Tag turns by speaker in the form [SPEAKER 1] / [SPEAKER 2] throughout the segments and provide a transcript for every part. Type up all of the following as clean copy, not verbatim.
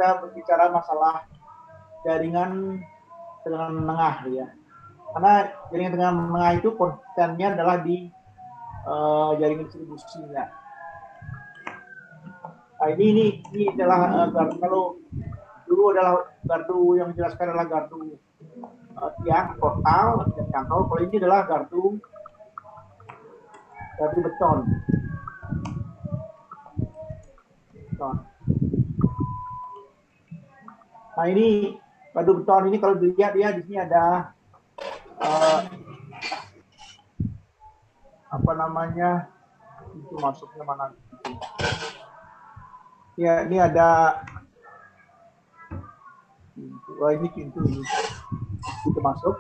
[SPEAKER 1] kita berbicara masalah jaringan tegangan menengah ya. Karena jaringan tegangan menengah itu kontennya adalah di jaringan distribusinya. Nah, ini adalah kalau dulu adalah gardu yang dijelaskan adalah gardu tiang portal dan kantol. Kalau ini adalah gardu beton. Nah, ini gardu beton ini kalau dilihat ya, di sini ada apa namanya, itu masuknya mana? Ya, ini ada ini pintu ini masuk.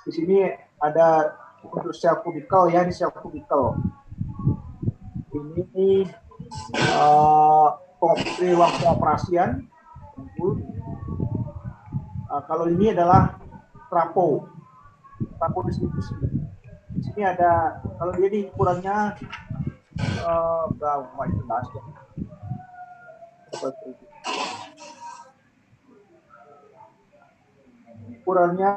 [SPEAKER 1] Di sini ada untuk sel kubikel ya, ini sel kubikel. Ini ruang pengoperasian. Kalau ini adalah trapo distribusi. Di sini ada, kalau dia ini ukurannya berapa itu ya. Ukurannya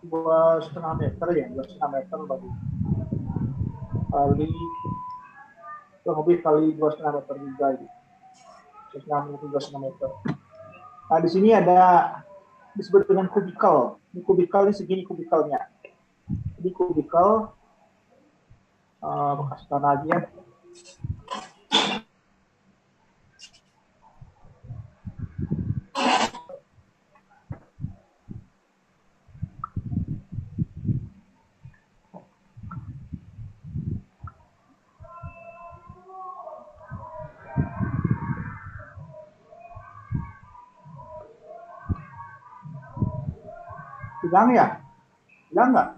[SPEAKER 1] 2,5 meter ya, 2,5 meter baru kali 2,5 meter juga ini. 2,5 meter. Nah, di sini ada disebut dengan kubikel. Ini kubikel ini segini kubikelnya. Ini kubikel bekas tanah aja. Hilang ya? Hilang nggak?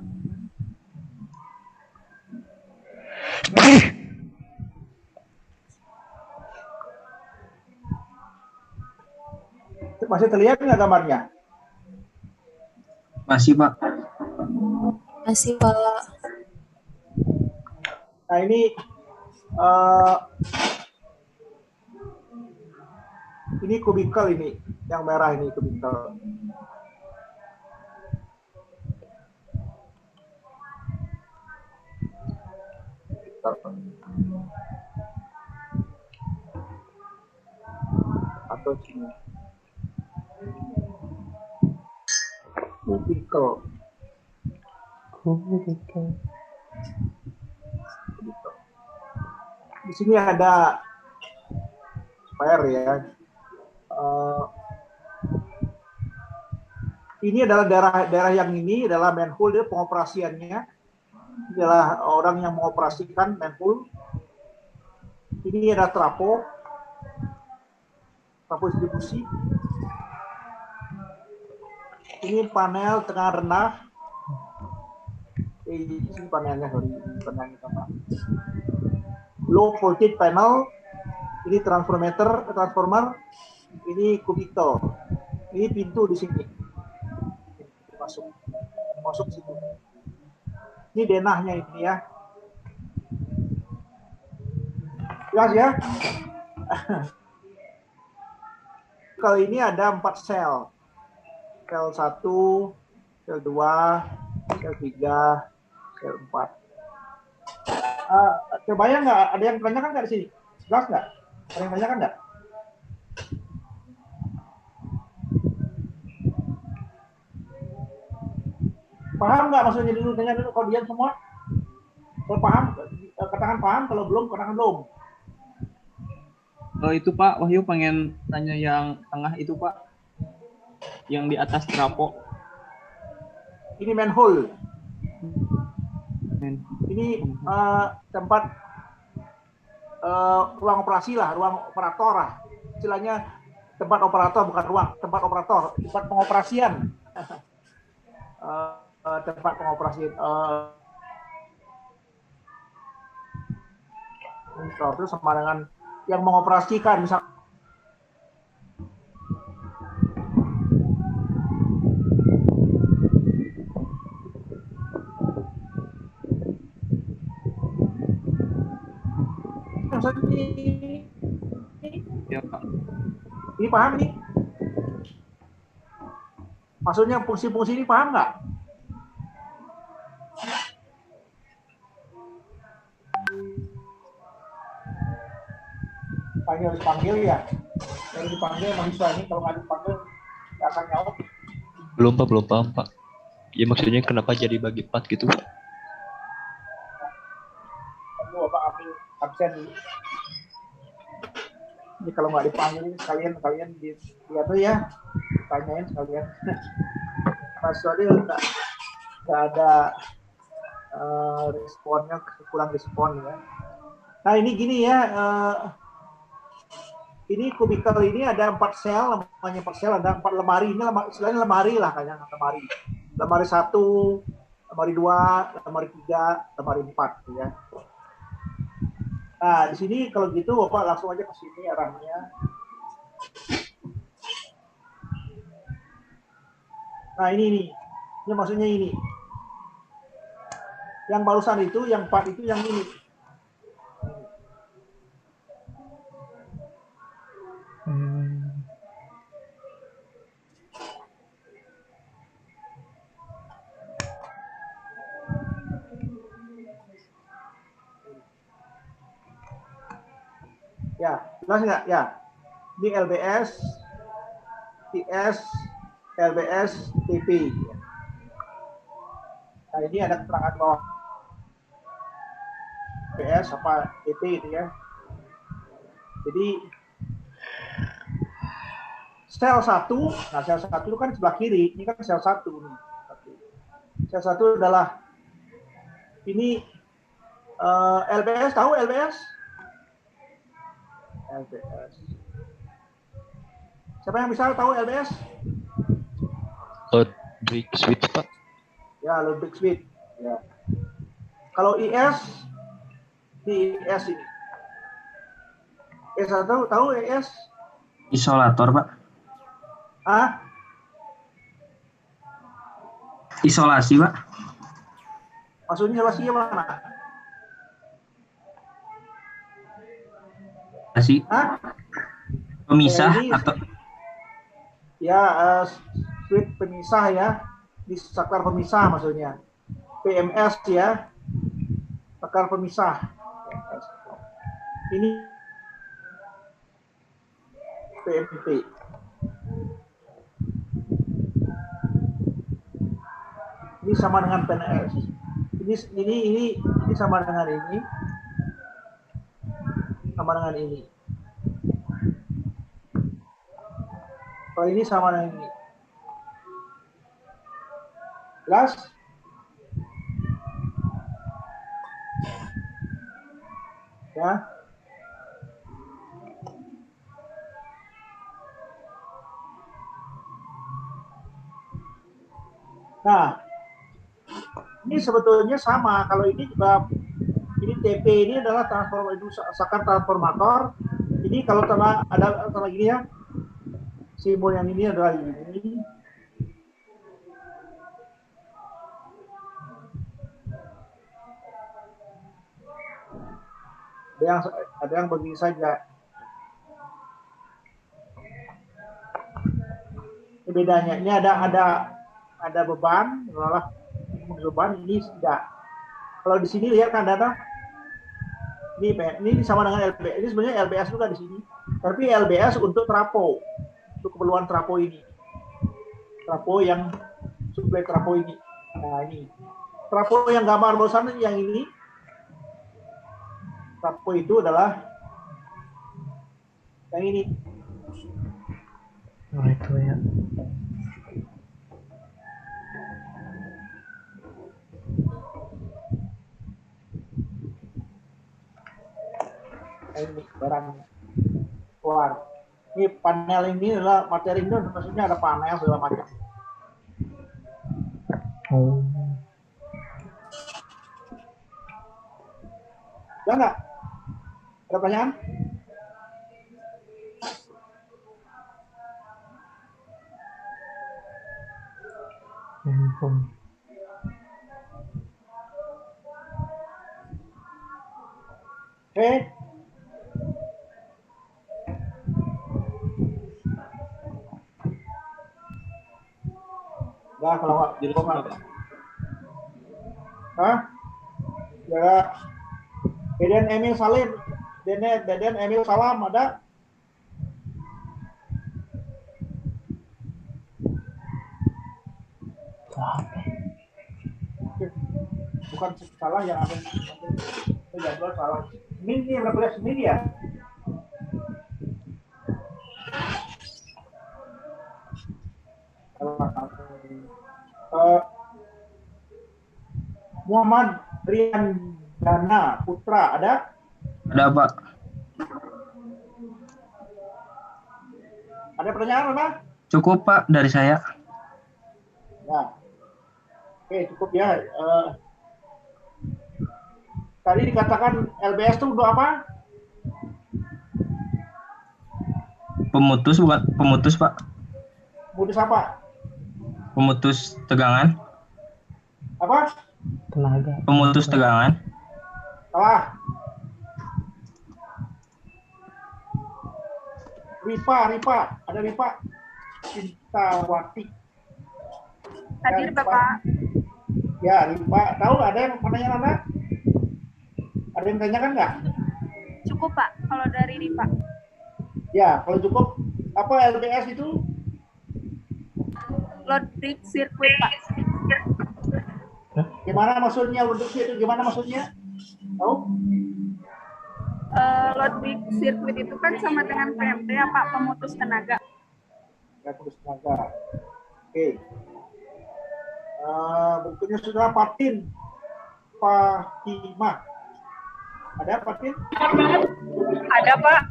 [SPEAKER 1] Masih terlihat nggak gambarnya?
[SPEAKER 2] Masih, Pak.
[SPEAKER 3] Masih, Pak.
[SPEAKER 1] Nah, ini kubikel ini, yang merah ini kubikel. Atau sini. Kubikel. Di sini ada spare ya. Ini adalah daerah yang ini adalah manhole, dia pengoperasiannya. Ini adalah orang yang mengoperasikan manhole. Ini ada trapo distribusi. Ini panel tengah rendah. Ini panelnya, low voltage panel. Ini transformer. Ini kubikel. Ini pintu di sini. Masuk situ. Ini denahnya ini ya. Jelas ya? Kalau ini ada 4 sel. Sel 1, sel 2, sel 3, sel 4. Terbayang nggak? Ada yang tanyakan nggak di sini? Jelas nggak? Ada yang tanyakan nggak? Paham nggak maksudnya dulu? Tanya dulu kalian semua. Kalau paham, katakan paham. Kalau belum, katakan belum.
[SPEAKER 2] Oh, itu Pak Wahyu pengen tanya yang tengah itu, Pak. Yang di atas trapo.
[SPEAKER 1] Ini manhole. Ini tempat ruang operasi lah, ruang operator lah. Istilahnya tempat operator, bukan ruang, tempat operator, tempat pengoperasian. Tempat pengoperasian. Itu sama dengan yang mengoperasikan, misal maksudnya
[SPEAKER 2] Ya Pak.
[SPEAKER 1] ini paham nih? Maksudnya fungsi-fungsi ini paham nggak? Ini harus dipanggil ya. Kalau dipanggil mahasiswa ini, kalau nggak dipanggil nggak akan jawab.
[SPEAKER 4] Belum paham Pak. Ya maksudnya kenapa jadi bagi 4 gitu Pak?
[SPEAKER 1] Kamu Bapak ambil absen dulu. Jadi kalau nggak dipanggil kalian lihat tuh ya, tanyain sekalian. Mahasiswa dia nggak ada responnya, kurang respon ya. Nah ini gini ya, ini kubikel ini ada 4 sel, namanya 4 sel, ada 4 lemari. Ini istilahnya lemari lah kayaknya, lemari. Lemari 1, lemari 2, lemari 3, lemari 4 ya. Nah, di sini kalau gitu Bapak langsung aja ke sini arahnya. Nah, ini maksudnya ini. Yang barusan itu, yang 4 itu yang ini. Ya, jelas nggak? Ya, ini LBS, TS, LBS, TP. Nah, ini ada keterangan bawah LBS apa TP itu ya. Jadi sel 1, nah sel 1 itu kan sebelah kiri, ini kan sel 1 nih. Sel 1 adalah ini LBS, tahu LBS? LBS. Siapa yang bisa tahu LBS?
[SPEAKER 4] Logic switch Pak.
[SPEAKER 1] Ya, logic switch. Ya. Kalau IS, di IS ini. IS tahu IS?
[SPEAKER 5] Isolator, Pak.
[SPEAKER 1] Ah?
[SPEAKER 5] Isolasi, Pak.
[SPEAKER 1] Maksudnya isolasinya mana?
[SPEAKER 5] Isolasi.
[SPEAKER 1] Hah?
[SPEAKER 5] Pemisah
[SPEAKER 1] ini,
[SPEAKER 5] atau
[SPEAKER 1] ya switch pemisah ya, di saklar pemisah maksudnya. PMS ya, saklar pemisah. Ini PMP. Ini sama dengan PNS. Ini sama dengan ini. Sama dengan ini. Kalau ini sama dengan ini. Jelas? Ya. Nah, ini sebetulnya sama. Kalau ini juga, ini TP ini adalah saklar transformator. Ini kalau ada gini ya, simbol yang ini adalah ini. Ada yang begini saja. Ini bedanya. Ini ada beban, malah beban ini tidak. Kalau di sini lihat kan ada ini sama dengan LBS. Ini sebenarnya LBS juga di sini. Tapi LBS untuk trapo, untuk keperluan trapo ini. Trapo yang suplai trapo ini. Nah ini. Trapo yang gambar barusan yang ini. Trapo itu adalah yang ini.
[SPEAKER 5] oh, itu ya.
[SPEAKER 1] Ini barangnya keluar. Ini panel ini adalah materi ini maksudnya ada panel segala macam.
[SPEAKER 5] Oh.
[SPEAKER 1] Ada nggak? Ada pertanyaan? Oke. Enggak, kalau nggak,
[SPEAKER 2] Jurusan
[SPEAKER 1] nggak.
[SPEAKER 2] apa?
[SPEAKER 1] Hah? Ya, Deden Emil Salim, Deden Emil Salam ada? Bukan salah yang ada jadwal salah. Ini berapa belas ini ya? Muhammad Rian Dana Putra ada?
[SPEAKER 5] Ada Pak.
[SPEAKER 1] Ada pertanyaan apa?
[SPEAKER 5] Cukup Pak dari saya.
[SPEAKER 1] Ya. Oke, cukup ya. Tadi dikatakan LBS itu untuk apa?
[SPEAKER 5] Pemutus bukan pemutus Pak.
[SPEAKER 1] Modus apa?
[SPEAKER 5] Pemutus tegangan.
[SPEAKER 1] Apa?
[SPEAKER 6] Tenaga.
[SPEAKER 5] Pemutus tegangan.
[SPEAKER 1] Salah. Ripa. Ada Ripa. Cintawati.
[SPEAKER 7] Hadir Bapak.
[SPEAKER 1] Ya, Ripa. Tahu ada yang menanya Anda? Ada yang tanyakan nggak?
[SPEAKER 7] Cukup Pak, kalau dari Ripa.
[SPEAKER 1] Ya, kalau cukup. Apa LBS itu?
[SPEAKER 7] Logic Circuit Pak.
[SPEAKER 1] Gimana maksudnya? Itu gimana maksudnya? Tahu?
[SPEAKER 7] Logic Circuit itu kan sama dengan PMT ya Pak, pemutus tenaga.
[SPEAKER 1] Ya, terus tenaga. Oke. Berikutnya saudara Fatin Fatimah. Ada Fatin?
[SPEAKER 7] Ada Pak.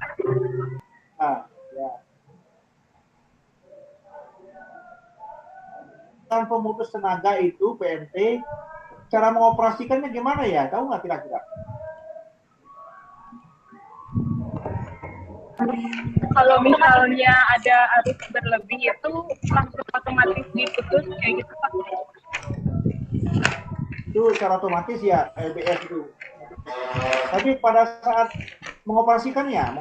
[SPEAKER 1] Ya. Dan pemutus tenaga itu PMT, cara mengoperasikannya gimana ya? Tahu nggak kira-kira?
[SPEAKER 7] Kalau misalnya ada arus berlebih itu langsung otomatis diputus kayak gitu Pak.
[SPEAKER 1] Itu secara otomatis ya LBS itu. Tapi pada saat mengoperasikannya.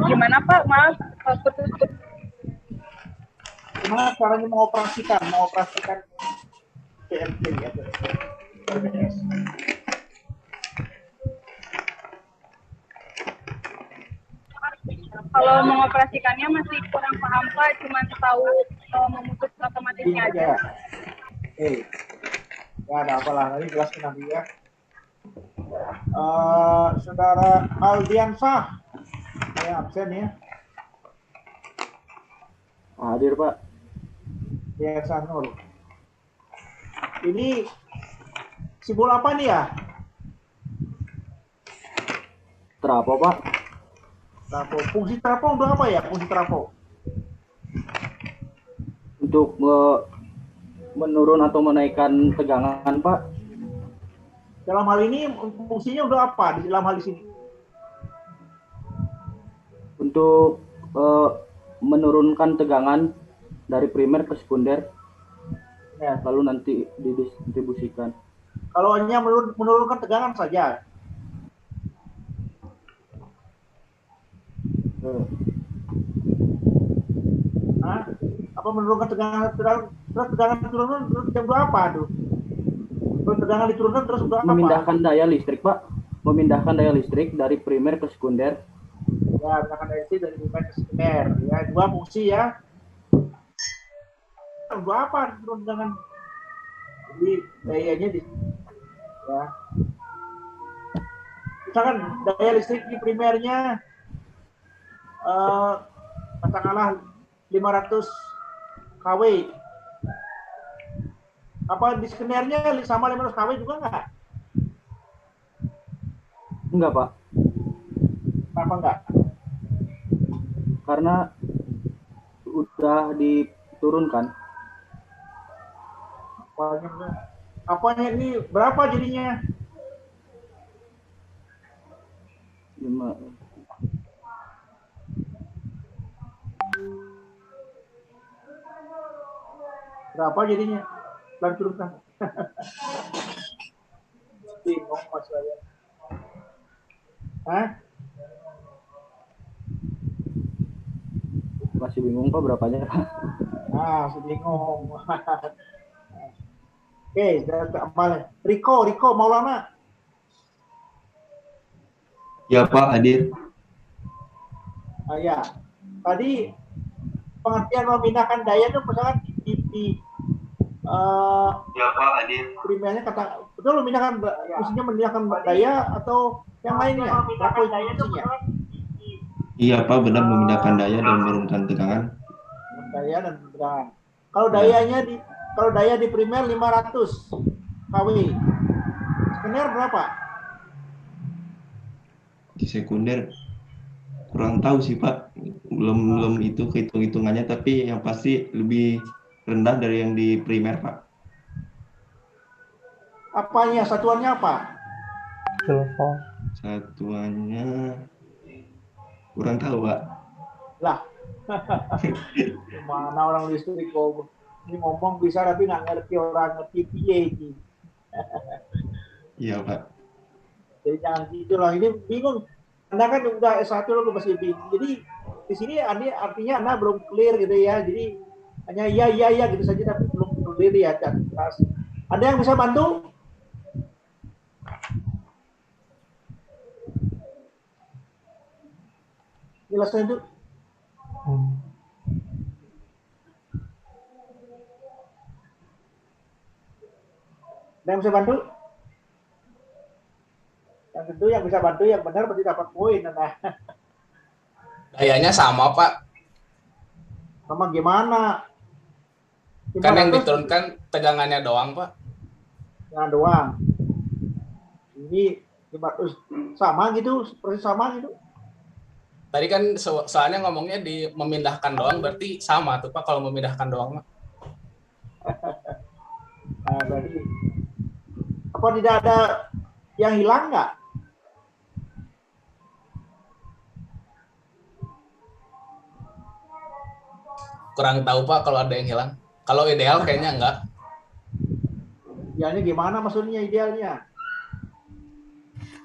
[SPEAKER 7] Gimana Pak? Maaf, putus.
[SPEAKER 1] Gimana caranya mengoperasikan PMT atau LBS?
[SPEAKER 7] Kalau mengoperasikannya masih kurang paham Pak, cuma tahu memutus otomatisnya aja.
[SPEAKER 1] Oke. Ya, ada apalah, nanti jelaskan nanti ya. Saudara Aldiansah, saya absen ya.
[SPEAKER 8] Hadir Pak.
[SPEAKER 1] Ya, Sanur. Ini simbol apa nih ya?
[SPEAKER 8] Trafo Pak.
[SPEAKER 1] Trafo. Fungsi trafo untuk apa ya? Fungsi trafo
[SPEAKER 8] Untuk menurun atau menaikkan tegangan Pak.
[SPEAKER 1] dalam hal ini fungsinya untuk apa di dalam hal di sini?
[SPEAKER 8] Untuk menurunkan tegangan dari primer ke sekunder.
[SPEAKER 1] Ya.
[SPEAKER 8] Lalu nanti didistribusikan.
[SPEAKER 1] Kalau hanya menurunkan tegangan saja. Apa menurunkan tegangan terus tegangan diturunkan terus jam berapa tuh? Terus tegangan diturunkan terus berapa?
[SPEAKER 8] Memindahkan daya listrik Pak. Memindahkan daya listrik dari primer ke sekunder.
[SPEAKER 1] Ya, tegangan daya listrik dari primer ke sekunder. Ya, dua fungsi ya. Berapa turun tegangan? Jadi dayanya di ya. Misalkan daya listrik di primernya katakanlah 500 kW. Apa di sekendernya sama 500 kW juga enggak?
[SPEAKER 8] Enggak Pak.
[SPEAKER 1] Kenapa enggak?
[SPEAKER 8] Karena udah diturunkan.
[SPEAKER 1] Apanya ini berapa jadinya?
[SPEAKER 8] 5.
[SPEAKER 1] Berapa jadinya? Turunkan. Bingung mas saya.
[SPEAKER 8] Masih bingung Pak berapanya Pak.
[SPEAKER 1] Nah, bingung. Oke, sudah Riko Maulana.
[SPEAKER 6] Ya Pak, hadir.
[SPEAKER 1] Ya, tadi pengertian memindahkan daya itu misalkan
[SPEAKER 6] Ya Pak, hadir.
[SPEAKER 1] primernya kata betul memindahkan fungsinya memindahkan daya atau yang lainnya apa fungsinya?
[SPEAKER 6] Iya Pak, benar memindahkan daya dan menurunkan tegangan.
[SPEAKER 1] Daya dan tegangan. Kalau daya di primer 500 kW. Sekunder berapa?
[SPEAKER 6] Di sekunder kurang tahu sih Pak, belum itu hitungannya, tapi yang pasti lebih rendah dari yang di primer Pak.
[SPEAKER 1] Apanya? Satuannya apa?
[SPEAKER 6] Satuannya kurang tahu Pak.
[SPEAKER 1] Lah, mana orang listrik kok ini ngomong bisa tapi nggak ngerti orang ngerti piye ini.
[SPEAKER 6] Iya Pak.
[SPEAKER 1] Jadi jangan gitu lah. Ini bingung. Anda kan udah S1 lo masih bingung. Jadi di sini artinya Anda belum clear gitu ya. Jadi hanya iya gitu saja tapi belum clear ya. Ada yang bisa bantu? Jelaskan itu. Ada yang bisa bantu? Yang tentu yang bisa bantu yang benar pasti dapat poin. Nah.
[SPEAKER 9] Dayanya sama Pak.
[SPEAKER 1] Sama gimana?
[SPEAKER 9] Kan yang diturunkan tegangannya doang Pak.
[SPEAKER 1] Tegangan doang. Ini 500 sama gitu, persis sama gitu.
[SPEAKER 9] Tadi kan soalnya ngomongnya di memindahkan doang, berarti sama tuh Pak kalau memindahkan doang.
[SPEAKER 1] Nah, berarti apa tidak ada yang hilang nggak?
[SPEAKER 9] Kurang tahu Pak kalau ada yang hilang. Kalau ideal kayaknya enggak.
[SPEAKER 1] Idealnya gimana maksudnya idealnya?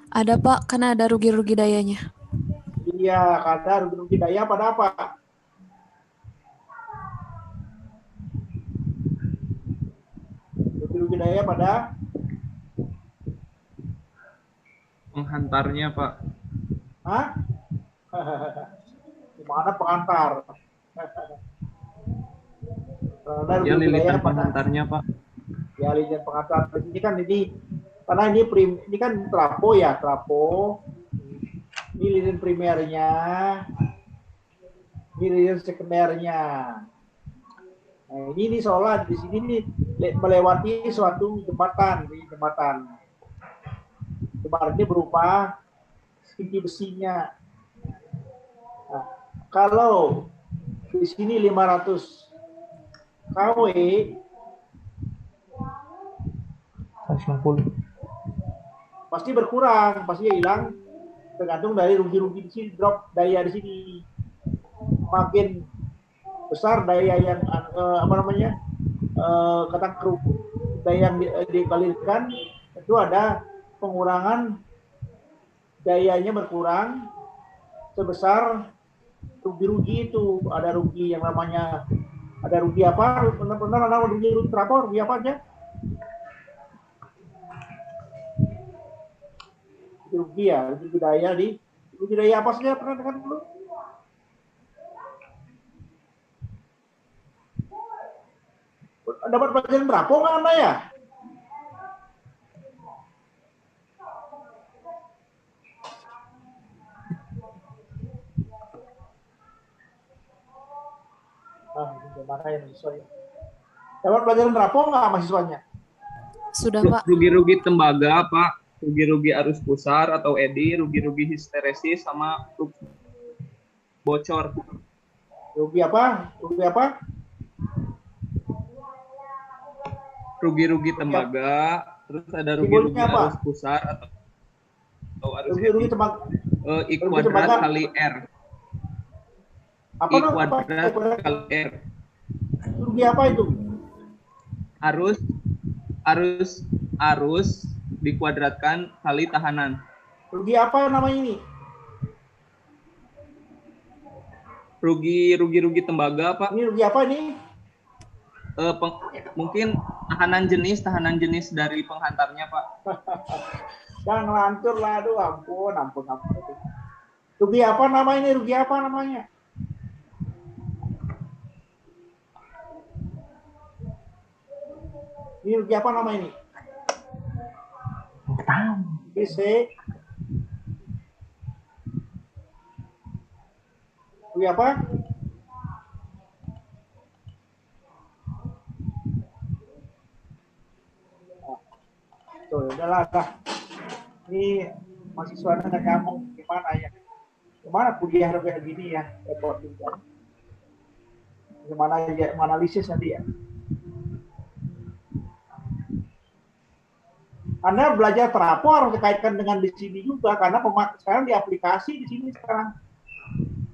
[SPEAKER 3] Ada Pak, karena ada rugi-rugi dayanya.
[SPEAKER 1] Iya, kata rugi daya pada apa? Rugi daya pada
[SPEAKER 2] Penghantarnya Pak.
[SPEAKER 1] hah? Gimana pengantar?
[SPEAKER 2] Ya lilitan penghantarnya Pak.
[SPEAKER 1] Ya lilitan pengantar. Ini kan karena ini kan trafo ya, trafo. Ini lilin primernya, ini lilin sekundernya. Nah, ini seolah di sini nih melewati suatu jembatan, Jembatan ini berupa inti besinya. Nah, kalau di sini 500 kW,
[SPEAKER 10] 160.
[SPEAKER 1] Pasti berkurang, pasti hilang. Tergantung dari rugi-rugi di sini, drop daya di sini. Makin besar daya yang kata daya yang dikalikan, itu ada pengurangan dayanya berkurang sebesar rugi-rugi itu. Ada rugi yang namanya, ada rugi apa? Pernah rugi trapor, rugi apa aja? Rugi ya, rugi daya apa saja pernah dengar dulu? Dapat pelajaran berapa nggak Anda ya? Gimana ya mahasiswanya? Dapat pelajaran berapa nggak mahasiswanya?
[SPEAKER 3] Sudah Pak.
[SPEAKER 2] Rugi-rugi tembaga Pak. Rugi-rugi arus pusar atau eddy, rugi-rugi histeresis, sama bocor.
[SPEAKER 1] Rugi apa?
[SPEAKER 2] Rugi-rugi tembaga, terus ada rugi-rugi arus pusar atau arus
[SPEAKER 1] rugi-rugi tembaga.
[SPEAKER 2] I kuadrat kali R.
[SPEAKER 1] Apa
[SPEAKER 2] I kuadrat kali R.
[SPEAKER 1] Rugi apa itu?
[SPEAKER 2] Arus dikuadratkan kali tahanan.
[SPEAKER 1] Rugi apa namanya ini?
[SPEAKER 2] rugi tembaga, Pak.
[SPEAKER 1] Ini rugi apa nih?
[SPEAKER 2] Mungkin tahanan jenis dari penghantarnya, Pak.
[SPEAKER 1] Jangan ngelantur lah, aduh ampun. Rugi apa namanya ini? Rugi apa namanya? Ini rugi apa nama ini? BC. Rugi apa? Tuh, udahlah. Ini mahasiswanya nggak nyambung gimana ya? Gimana kuliah kayak gini ya? Repot juga. Gimana ya analisis nanti ya? Anda belajar Trapo harus dikaitkan dengan di sini juga karena sekarang di aplikasi di sini sekarang.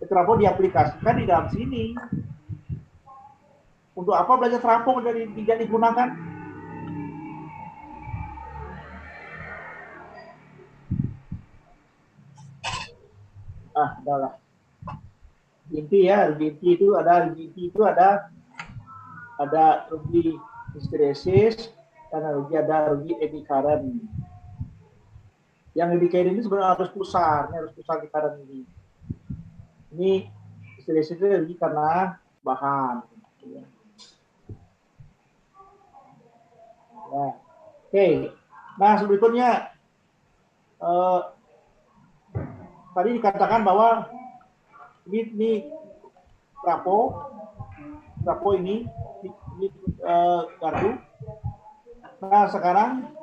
[SPEAKER 1] Trapo diaplikasikan di dalam sini. Untuk apa belajar Trapo tidak digunakan? Udahlah. Inti itu ada rugi histeresis dan rugi eddy current. Yang eddy current ini sebenarnya harus pusar di current ini. Ini histeresis itu rugi karena bahan. Nah, oke. Nah, berikutnya tadi dikatakan bahwa ini Trapo ini gardu. Nah, sekarang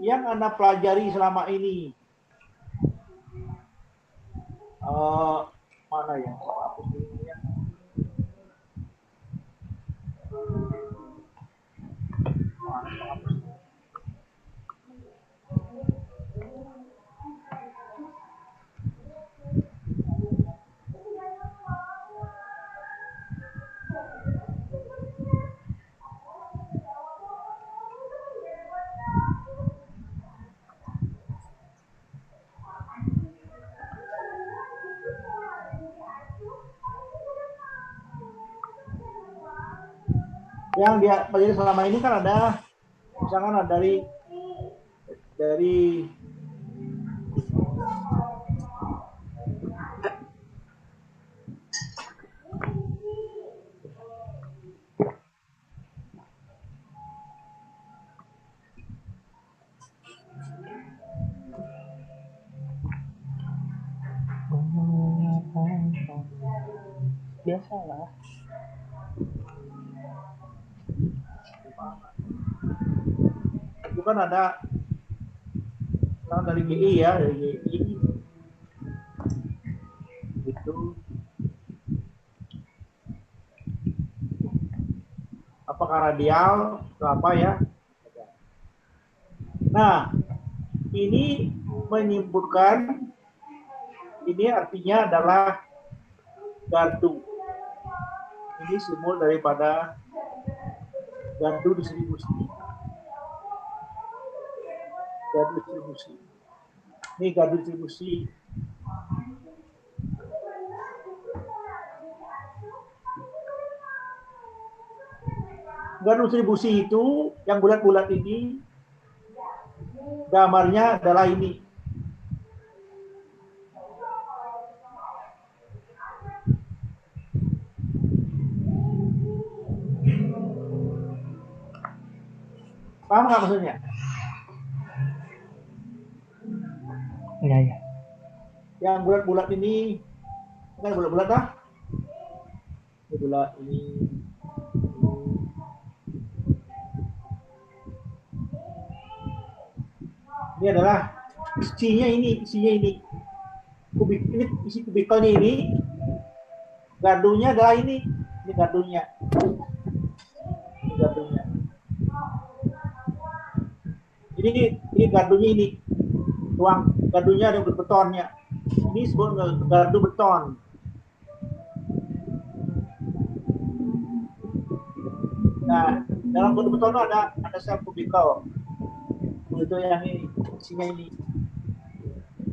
[SPEAKER 1] yang Anda pelajari selama ini mana ya? Hapus ini ya. Yang dia pelajari selama ini kan ada misalkan ada dari
[SPEAKER 10] biasalah.
[SPEAKER 1] Itu kan ada dari GI ya, dari GI itu apakah radial atau apa ya? Nah, ini menyimpulkan ini artinya adalah gardu. Ini simbol daripada gardu distribusi. Gardu distribusi. Ini gardu distribusi. Gardu distribusi itu yang bulat-bulat ini gambarnya adalah ini. Paham nggak maksudnya?
[SPEAKER 10] Iya.
[SPEAKER 1] Yang bulat-bulat ini, kan bulat-bulat lah. Ini bulat ini. Ini adalah isinya ini. Ini isi kubikalnya ini. Gardunya adalah ini gardunya. Ini gardunya. Ini gardunya ini. Ruang gardunya ada betonnya. Ini disebut gardu beton. Nah, dalam gardu beton ada sel kubikal. Itu yang ini, isinya ini.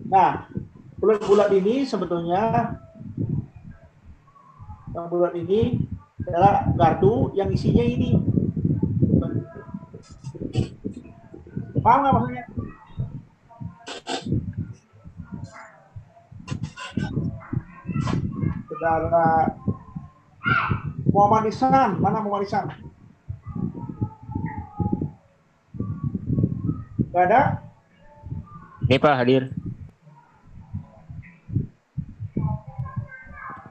[SPEAKER 1] Nah, bulat-bulat ini sebetulnya Yang bulat ini adalah gardu yang isinya ini. Paham nggak maksudnya? Saudara Muhammad Ihsan, mana Muhammad Ihsan? Gak ada?
[SPEAKER 11] Ini Pak hadir.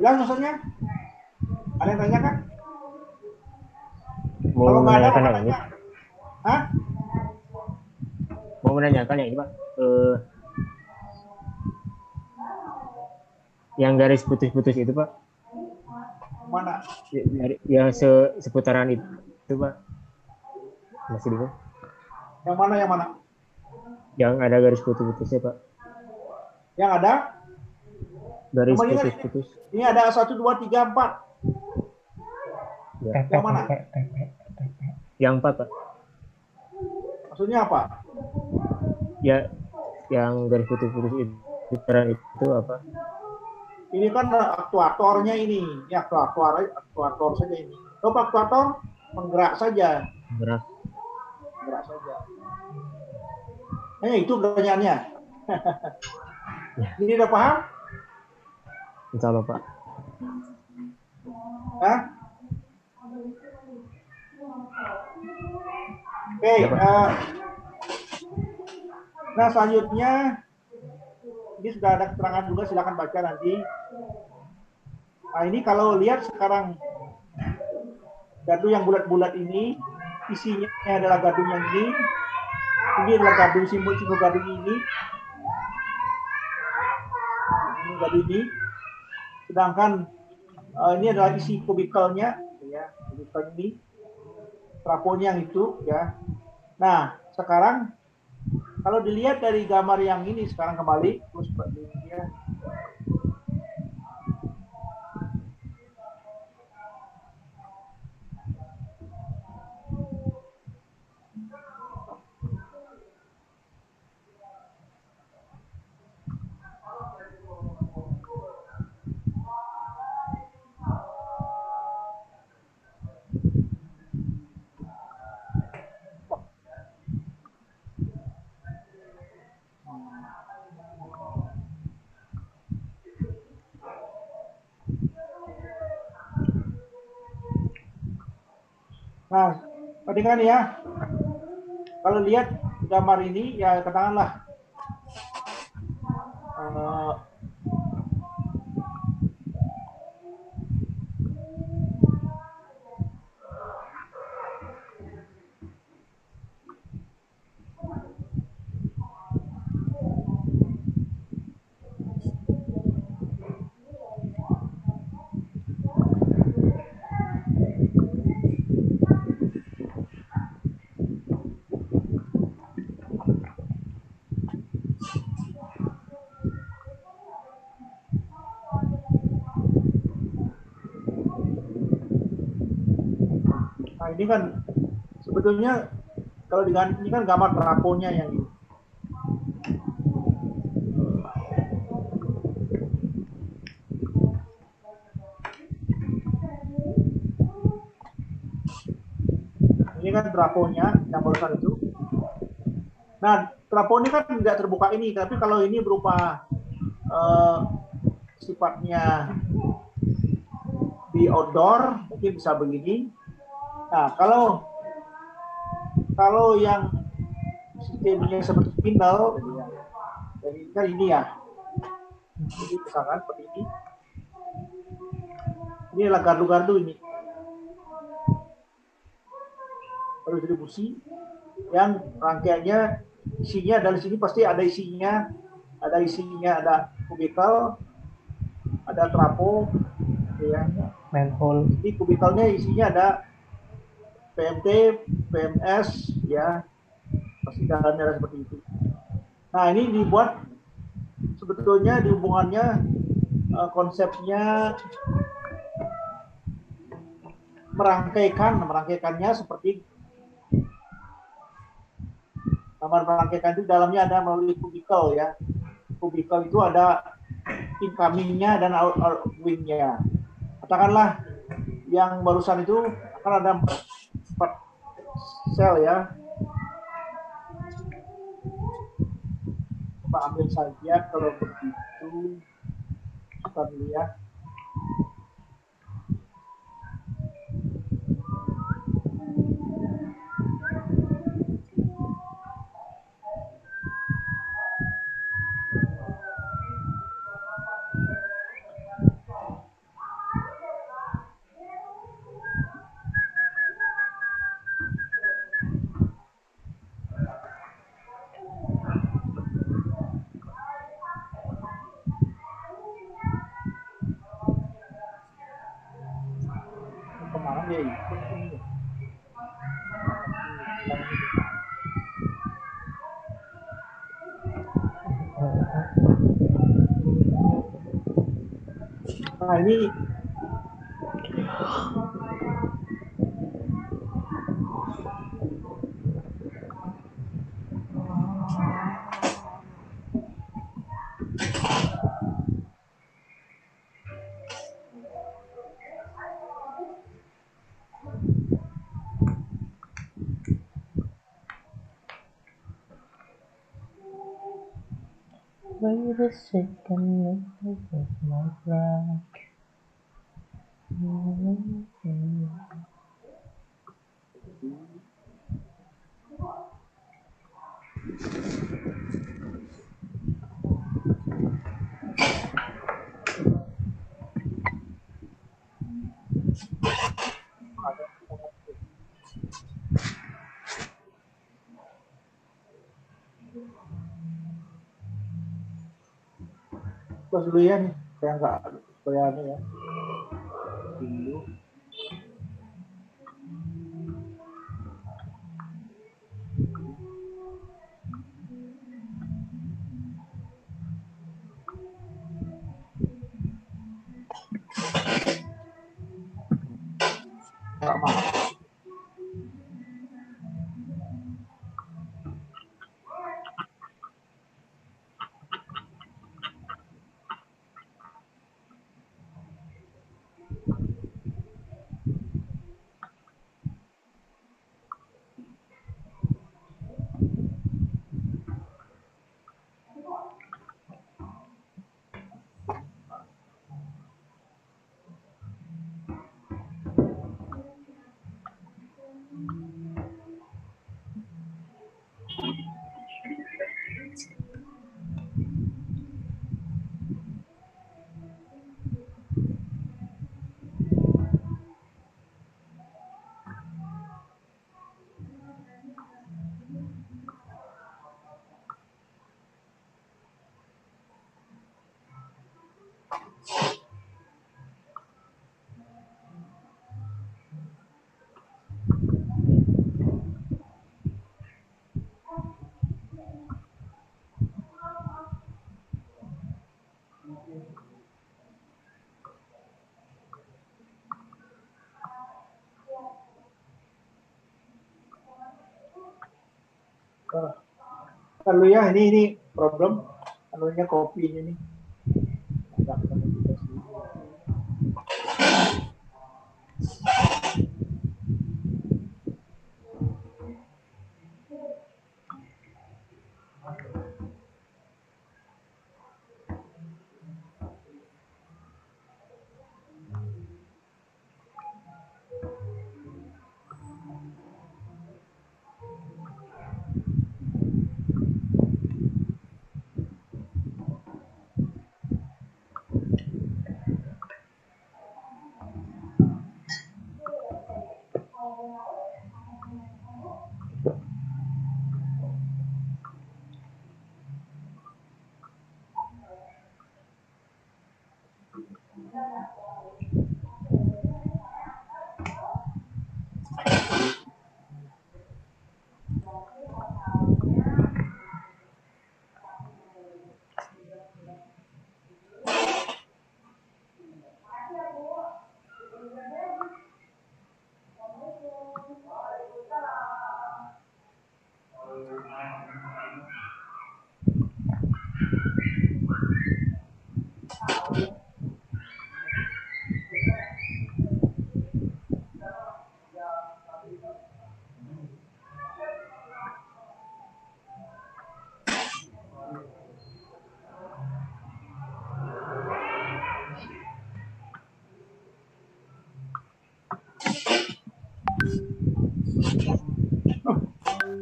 [SPEAKER 1] Jelas maksudnya? Ada yang tanya kan?
[SPEAKER 11] Mau
[SPEAKER 1] Kalau nggak ada,
[SPEAKER 11] menanyakan
[SPEAKER 1] apa
[SPEAKER 11] yang ini?
[SPEAKER 1] tanya? Hah?
[SPEAKER 11] Mau menanyakan yang ini Pak. Yang garis putus-putus itu Pak.
[SPEAKER 1] Mana?
[SPEAKER 11] Yang seputaran itu Pak. Masih di
[SPEAKER 1] Yang mana? Yang mana?
[SPEAKER 11] Yang ada garis putus-putusnya Pak.
[SPEAKER 1] Yang ada?
[SPEAKER 11] Garis
[SPEAKER 1] Namanya kan
[SPEAKER 11] putus-putus.
[SPEAKER 1] Ini ada 1, 2, 3, 4.
[SPEAKER 11] Ya.
[SPEAKER 1] Yang mana?
[SPEAKER 11] Yang 4 Pak.
[SPEAKER 1] Maksudnya apa?
[SPEAKER 11] Ya, yang garis putus-putus itu seputaran itu apa?
[SPEAKER 1] Ini kan aktuatornya ini. Ini aktuator saja ini. Coba aktuator penggerak saja.
[SPEAKER 11] Gerak.
[SPEAKER 1] Penggerak saja. Itu pertanyaannya. Ini udah paham?
[SPEAKER 11] Insya Allah Pak.
[SPEAKER 1] Hah? Oke, nah selanjutnya ini sudah ada keterangan juga, silakan baca nanti. Nah ini kalau lihat sekarang gardu yang bulat-bulat ini isinya adalah gardu yang ini adalah gardu simbol gardu ini gardu ini, sedangkan ini adalah isi kubikelnya, ya, kubikel ini, trafonya yang itu, ya. Nah sekarang kalau dilihat dari gambar yang ini sekarang kembali, terus seperti ini ya. Nah, perhatikan ya. Kalau lihat gambar ini, ya katakanlah ini kan sebetulnya kalau diganti ini kan gambar trafonya yang ini. Ini kan trafonya yang barusan itu. Nah, trafo ini kan tidak terbuka ini, tapi kalau ini berupa sifatnya di outdoor, mungkin bisa begini. Nah, kalau yang sistemnya seperti spindle, jadi kan ini ya. Jadi misalkan seperti ini. Ini adalah gardu-gardu ini. Distribusi yang rangkaiannya isinya dari sini pasti ada isinya, ada kubikel, ada trafo, ya.
[SPEAKER 10] Manhole.
[SPEAKER 1] Jadi kubikelnya isinya ada PMT, PMS, ya, pasti dalamnya ada seperti itu. Nah ini dibuat sebetulnya di hubungannya konsepnya merangkaikannya seperti gambar merangkaikan itu dalamnya ada melalui kubikel ya. Kubikel itu ada incoming-nya dan outgoing-nya Katakanlah yang barusan itu akan ada 4 sel ya. Kita ambil saja kalau begitu. Kita lihat. Kemarin dia ikut ini. Nah ini
[SPEAKER 10] Wait a second, of my black.
[SPEAKER 1] close dulu ya nih, supaya ini ya. Dulu. Lalu ya ini problem anunya kopi ini nih.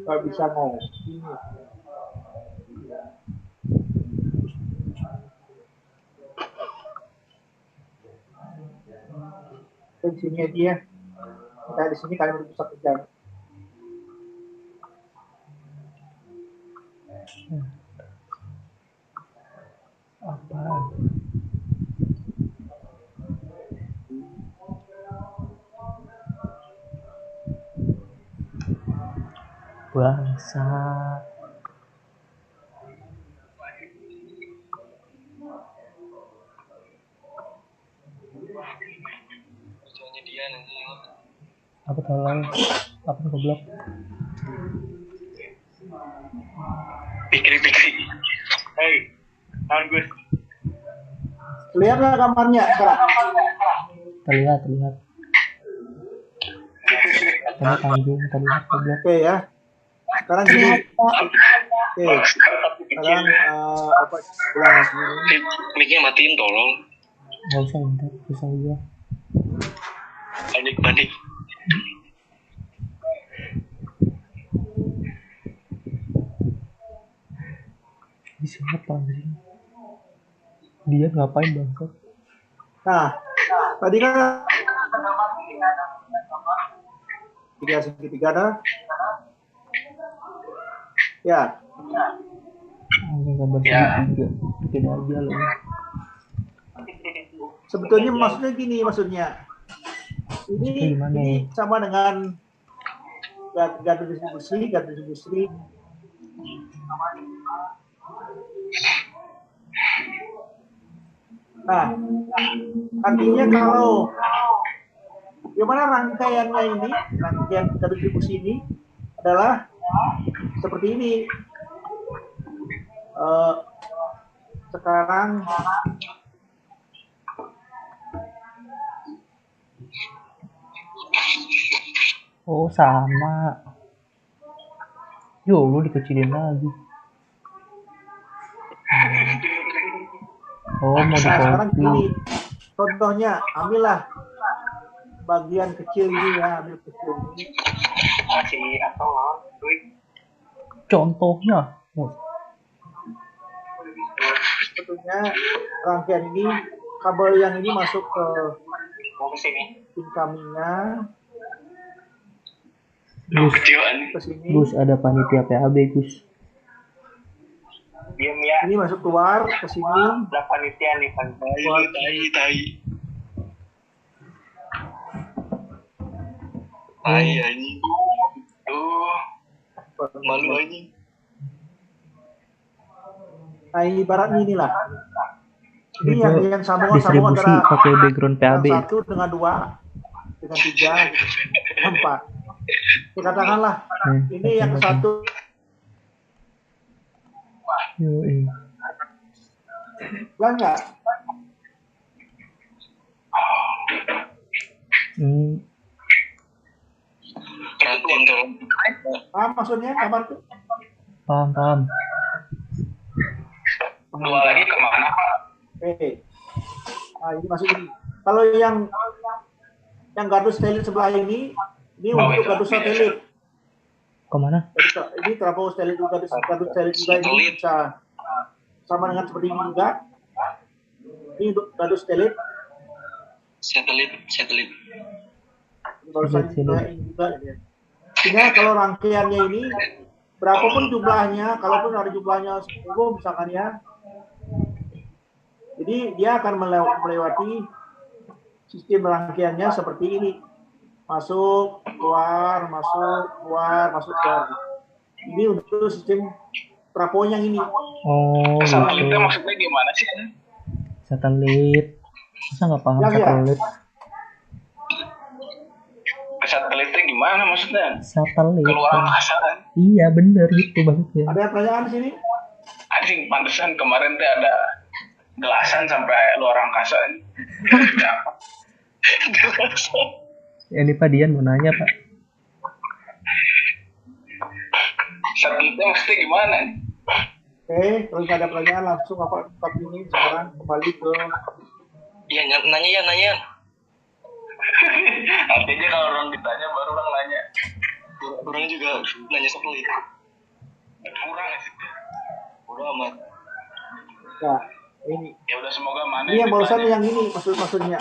[SPEAKER 1] nggak bisa ngomong. Di sini aja ya. Kita di sini kalian bisa kerja.
[SPEAKER 10] Apa? Bangsat. Apa tolong? Apa goblok?
[SPEAKER 12] Pikir. Hei, tahun Gus.
[SPEAKER 1] Lihat nggak kamarnya sekarang?
[SPEAKER 10] Terlihat. Terlihat anjing, terlihat goblok.
[SPEAKER 1] Oke ya. Sekarang gini. Oke. Sekarang apa? Ulang lagi.
[SPEAKER 12] Mic-nya matiin tolong.
[SPEAKER 10] Gak usah bentar, susah juga.
[SPEAKER 12] Panik.
[SPEAKER 10] Ini siapa anjing? Dia ngapain bangsat?
[SPEAKER 1] Nah, tadi kan segitiga ada. Ya.
[SPEAKER 10] Anjing gambar segitiga. Beda aja loh.
[SPEAKER 1] Sebetulnya maksudnya gini, ini sama dengan gardu distribusi. Nah, artinya kalau gimana rangkaian gardu distribusi ini adalah seperti ini. Sekarang
[SPEAKER 10] oh sama. Yo, lu dikecilin lagi. Oh, mau
[SPEAKER 1] sekarang
[SPEAKER 10] dikopi.
[SPEAKER 1] gini, contohnya ambillah bagian kecil ini ya, ambil kecil ini.
[SPEAKER 12] Masih atau
[SPEAKER 10] Contohnya,
[SPEAKER 1] sebetulnya rangkaian ini kabel yang ini masuk ke incoming-nya.
[SPEAKER 10] Gus ada panitia PAB Gus.
[SPEAKER 12] Diam ya.
[SPEAKER 1] Ini masuk keluar ke sini.
[SPEAKER 12] Ada panitia nih kan. Tai. Tai anjing. Tuh. Malu anjing.
[SPEAKER 1] Nah, ibaratnya inilah. Ini yang sambungan
[SPEAKER 10] distribusi
[SPEAKER 1] antara
[SPEAKER 10] pakai background PAB.
[SPEAKER 1] Satu dengan dua, dengan tiga, empat. Katakanlah ini yang satu. Enggak.
[SPEAKER 12] Perhatiin tolong.
[SPEAKER 1] Maksudnya kabar tuh?
[SPEAKER 10] Paham.
[SPEAKER 12] Dua lagi kemana Pak?
[SPEAKER 1] Nah ini masuk ini. Kalau yang gardu satelit sebelah ini untuk gardu satelit.
[SPEAKER 10] Kemana?
[SPEAKER 1] Ini trafo satelit juga, gardu satelit juga ini bisa sama dengan seperti ini juga. Ini untuk gardu satelit.
[SPEAKER 12] Satelit.
[SPEAKER 1] Kalau saya juga ya. Sehingga kalau rangkaiannya ini berapapun jumlahnya, kalaupun ada jumlahnya 10 misalkan ya, jadi dia akan melewati sistem rangkaiannya seperti ini. Masuk, keluar. Ini untuk sistem trafonya ini.
[SPEAKER 10] Oh,
[SPEAKER 12] satelitnya maksudnya gimana sih?
[SPEAKER 10] Satelit. Masa nggak paham satelit?
[SPEAKER 12] Satelitnya gimana maksudnya?
[SPEAKER 10] Satelit.
[SPEAKER 12] Keluar angkasa kan?
[SPEAKER 10] Iya bener gitu maksudnya.
[SPEAKER 1] Ada pertanyaan di sini?
[SPEAKER 12] Anjing, pantesan kemarin tuh ada gelasan sampai luar angkasa.
[SPEAKER 10] Ini Pak Dian mau nanya Pak.
[SPEAKER 12] Satelitnya maksudnya gimana?
[SPEAKER 1] Oke, kalau nggak ada pertanyaan langsung apa ini sekarang kembali ke.
[SPEAKER 12] Iya nanya. Artinya kalau orang ditanya baru orang nanya. Orang juga nanya satelit. Kurang sih. Udah amat.
[SPEAKER 1] Nah, ini.
[SPEAKER 12] Ya udah semoga mana.
[SPEAKER 1] Ini yang barusan yang ini maksudnya.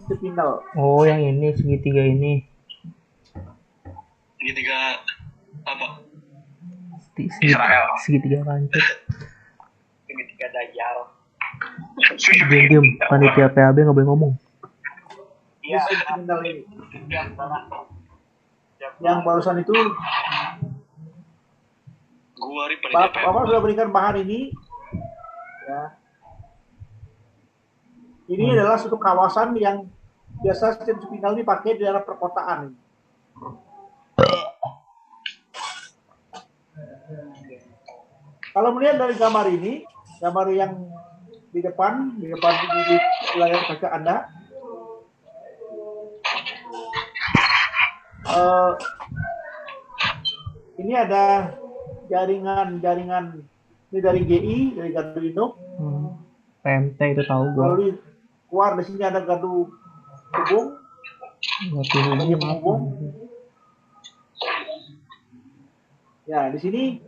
[SPEAKER 1] Sepinal.
[SPEAKER 10] Oh, yang ini segitiga ini.
[SPEAKER 12] Segitiga apa?
[SPEAKER 10] Israel. Segitiga pancet.
[SPEAKER 12] Segitiga Dayal.
[SPEAKER 10] Diam, panitia PAB nggak boleh ngomong.
[SPEAKER 1] Iya. Sepinal ini. Yang barusan itu. Bapak sudah berikan bahan ini. Ya. Ini adalah suatu kawasan yang biasa sistem spinal dipakai di daerah perkotaan. Kalau melihat dari gambar ini, gambar yang di depan di layar kaca Anda, ini ada jaringan ini dari GI, dari gardu induk.
[SPEAKER 10] PMT itu tahu gue.
[SPEAKER 1] Lalu keluar di sini ada gardu hubung.
[SPEAKER 10] Gardu hubung.
[SPEAKER 1] Ya, di sini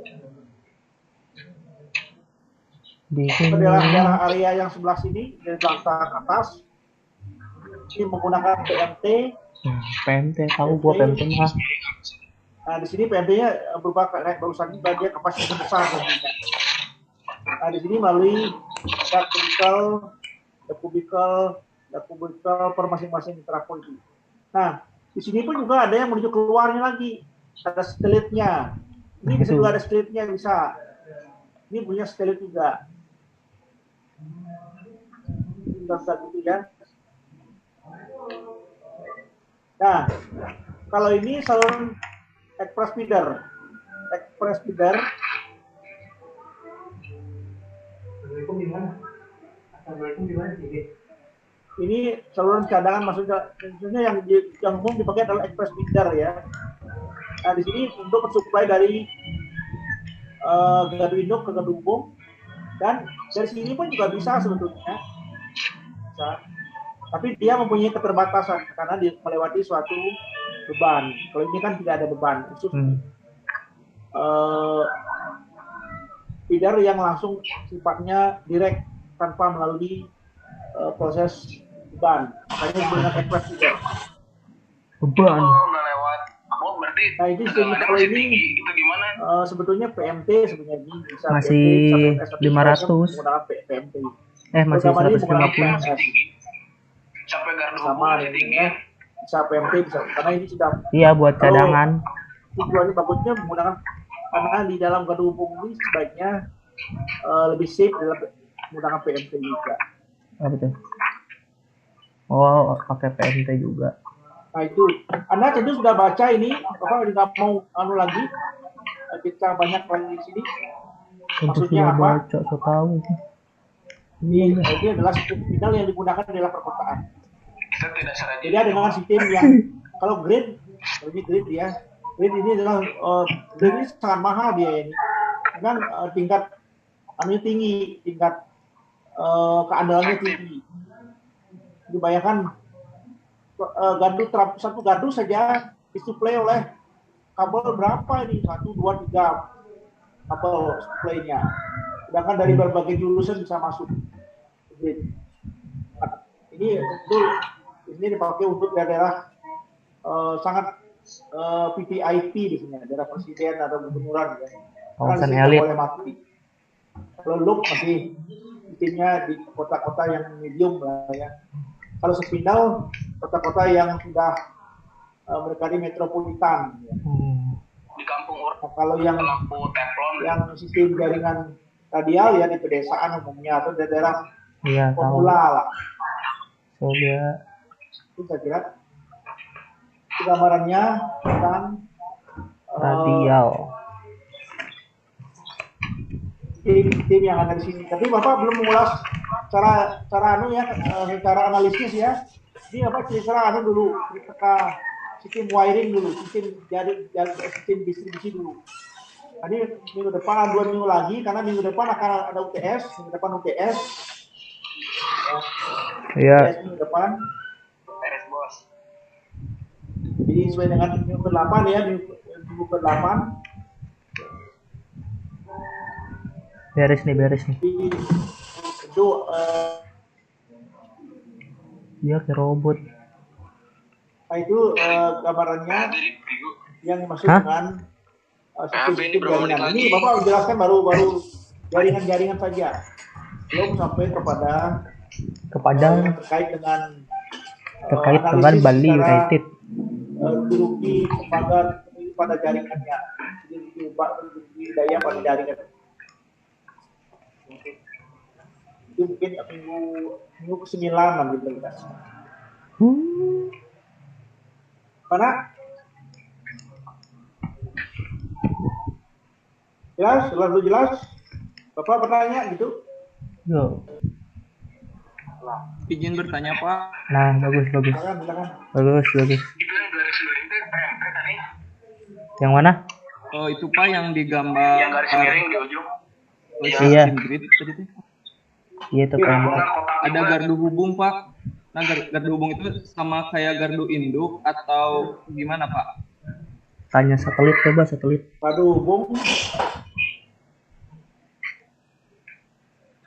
[SPEAKER 10] adalah
[SPEAKER 1] daerah area yang sebelah sini dari belakang atas. Ini menggunakan PMT.
[SPEAKER 10] PMT tahu gue PMT mah.
[SPEAKER 1] Nah, di sini PMT-nya berupa kayak barusan ini dia kapasitas besar tentunya. Nah, di sini melalui kubikel per masing-masing trafo itu. Nah, di sini pun juga ada yang menuju keluarnya lagi. Ada satelitnya. Ini bisa juga ada satelitnya bisa. Ini punya satelit juga. Bisa gitu ya. Nah, kalau ini saluran express feeder. Ini saluran cadangan maksudnya yang umum dipakai adalah express feeder ya. Nah, di sini untuk mensuplai dari gardu induk ke gardu hubung, dan dari sini pun juga bisa sebetulnya. Bisa. Tapi dia mempunyai keterbatasan karena dia melewati suatu beban. Kalau ini kan tidak ada beban khusus. Feeder yang langsung sifatnya direct tanpa melalui proses beban. Makanya menggunakan express feeder.
[SPEAKER 10] Beban.
[SPEAKER 1] Nah, ini kalau ini itu gimana? Sebetulnya PMT sebenarnya bisa
[SPEAKER 10] masih
[SPEAKER 1] PMT,
[SPEAKER 10] 500
[SPEAKER 1] menggunakan PMT.
[SPEAKER 10] Masih 150.
[SPEAKER 12] Sampai gardu
[SPEAKER 1] sama ini bisa PMT bisa karena ini sudah
[SPEAKER 10] buat cadangan.
[SPEAKER 1] Tujuannya bagusnya menggunakan karena di dalam gardu hubung ini sebaiknya lebih safe dalam menggunakan PMT juga.
[SPEAKER 10] Betul. Oh, pakai PMT juga.
[SPEAKER 1] Nah itu, Anda tentu sudah baca ini, apa nggak mau lagi, kita banyak lagi di sini. Maksudnya apa?
[SPEAKER 10] Baca, so tahu.
[SPEAKER 1] Ini adalah sistem final yang digunakan di dalam perkotaan. Jadi dengan sistem yang kalau grid, lebih grid ya, grid ini adalah grid ini sangat mahal dia ini, kan tingkat tinggi, tingkat keandalannya tinggi. Dibayangkan satu gardu saja disuplai oleh kabel berapa ini 1, 2, 3 kabel suplainya, sedangkan dari berbagai jurusan bisa masuk. Ini tentu ini dipakai untuk daerah sangat PPIP di sini, daerah presiden atau gubernuran ya.
[SPEAKER 10] Kawasan elit.
[SPEAKER 1] Boleh mati. Kalau loop masih sistemnya di kota-kota yang medium lah ya. Kalau sepinal kota-kota yang sudah mereka di metropolitan. Ya.
[SPEAKER 12] Di kampung orang.
[SPEAKER 1] Nah, kalau yang sistem jaringan radial ya di pedesaan umumnya atau di daerah pemula lah.
[SPEAKER 10] So dia
[SPEAKER 1] itu saya kira gambarannya tentang
[SPEAKER 10] radial.
[SPEAKER 1] Tim yang ada di sini. Tapi Bapak belum mengulas cara secara analisis ya. Ini apa cara dulu kita sistem wiring dulu, sistem distribusi dulu. Tadi minggu depan 2 minggu lagi karena minggu depan akan ada UTS, minggu depan UTS.
[SPEAKER 10] Iya.
[SPEAKER 1] UTS minggu depan. Beres bos. Jadi Jadi sesuai dengan minggu ke-8 ya, minggu ke-8.
[SPEAKER 10] Beres nih.
[SPEAKER 1] Itu
[SPEAKER 10] Iya kayak robot.
[SPEAKER 1] nah itu gambarannya yang dimaksud
[SPEAKER 10] Hah?
[SPEAKER 1] dengan sistem jaringan. Ini Bapak menjelaskan baru jaringan-jaringan saja. Belum sampai kepada yang terkait dengan
[SPEAKER 10] Bali United.
[SPEAKER 1] Rugi pada jaringannya. Jadi rugi daya pada jaringan. Itu mungkin minggu ke-9 nanti kita. Mana? Jelas? Bapak bertanya gitu?
[SPEAKER 10] Yo.
[SPEAKER 2] Izin bertanya Pak.
[SPEAKER 10] Nah, bagus.
[SPEAKER 1] Silakan.
[SPEAKER 10] Bagus. Yang mana?
[SPEAKER 2] Oh itu Pak yang digambar.
[SPEAKER 12] Yang garis miring di ujung.
[SPEAKER 10] Iya.
[SPEAKER 2] Grid tadi tuh.
[SPEAKER 10] Iya tuh PMT.
[SPEAKER 2] Ada gardu hubung Pak. Nah gardu hubung itu sama kayak gardu induk atau gimana Pak?
[SPEAKER 10] Tanya satelit, coba satelit.
[SPEAKER 1] Gardu hubung.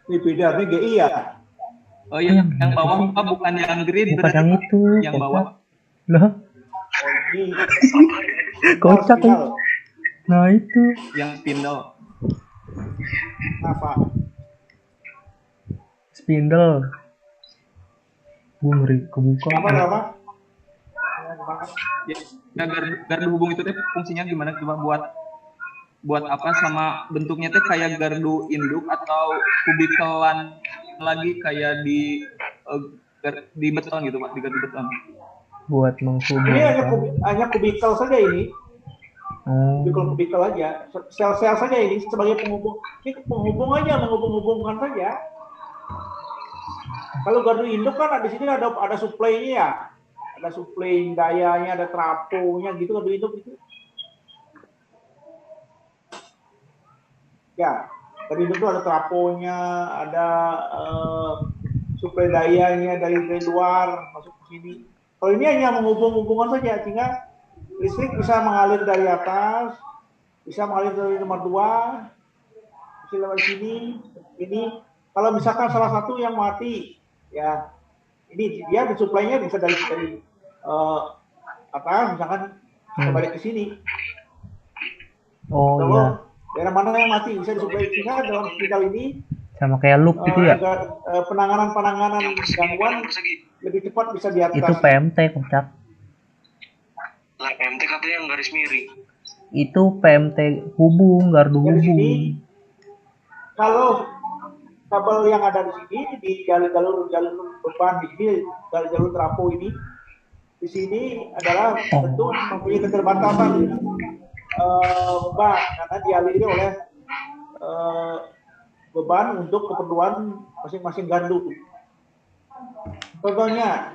[SPEAKER 1] Ini beda, ini GI ya?
[SPEAKER 2] Oh iya, yang bawah Pak bukan yang grid.
[SPEAKER 10] Bukan yang itu.
[SPEAKER 2] Yang bawah.
[SPEAKER 10] Loh,
[SPEAKER 1] Oh, ini
[SPEAKER 10] kocak. Nah itu.
[SPEAKER 2] Yang spindle.
[SPEAKER 1] apa?
[SPEAKER 10] Spindle. Gue ngeri kebuka.
[SPEAKER 1] Apa?
[SPEAKER 2] Ya, gardu hubung itu teh fungsinya gimana coba buat apa sama bentuknya teh kayak gardu induk atau kubikelan lagi kayak di beton gitu Pak, di gardu beton.
[SPEAKER 10] Buat menghubungkan.
[SPEAKER 1] Ini hanya kubikel saja ini. Kubikel aja. Sel-sel saja ini sebagai penghubung. Ini penghubung aja, menghubung-hubungkan saja. Kalau gardu induk kan di sini ada suplainya ya. Ada suplai dayanya, ada trafonya gitu gardu induk itu. Ya, gardu induk itu ada trafonya, ada suplai dayanya dari luar masuk ke sini. Kalau ini hanya menghubung-hubungan saja, sehingga listrik bisa mengalir dari atas, bisa mengalir dari nomor 2, bisa lewat sini, ini. Kalau misalkan salah satu yang mati, ya ini dia suplainya bisa dari atas, misalkan kembali ke sini.
[SPEAKER 10] Oh
[SPEAKER 1] kalau
[SPEAKER 10] iya.
[SPEAKER 1] daerah mana yang mati bisa disuplai, sehingga dalam hospital ini
[SPEAKER 10] Sama kayak loop gitu ya.
[SPEAKER 1] Penanganan gangguan lebih cepat bisa di atas.
[SPEAKER 10] Itu PMT kocak.
[SPEAKER 12] Lah PMT katanya yang garis miring.
[SPEAKER 10] Itu PMT hubung, gardu
[SPEAKER 1] Jadi
[SPEAKER 10] hubung.
[SPEAKER 1] sini, kalau kabel yang ada di sini di jalur beban di sini, jalur trafo ini, di sini adalah tentu mempunyai keterbatasan beban karena dialiri oleh beban untuk keperluan masing-masing gardu. Contohnya,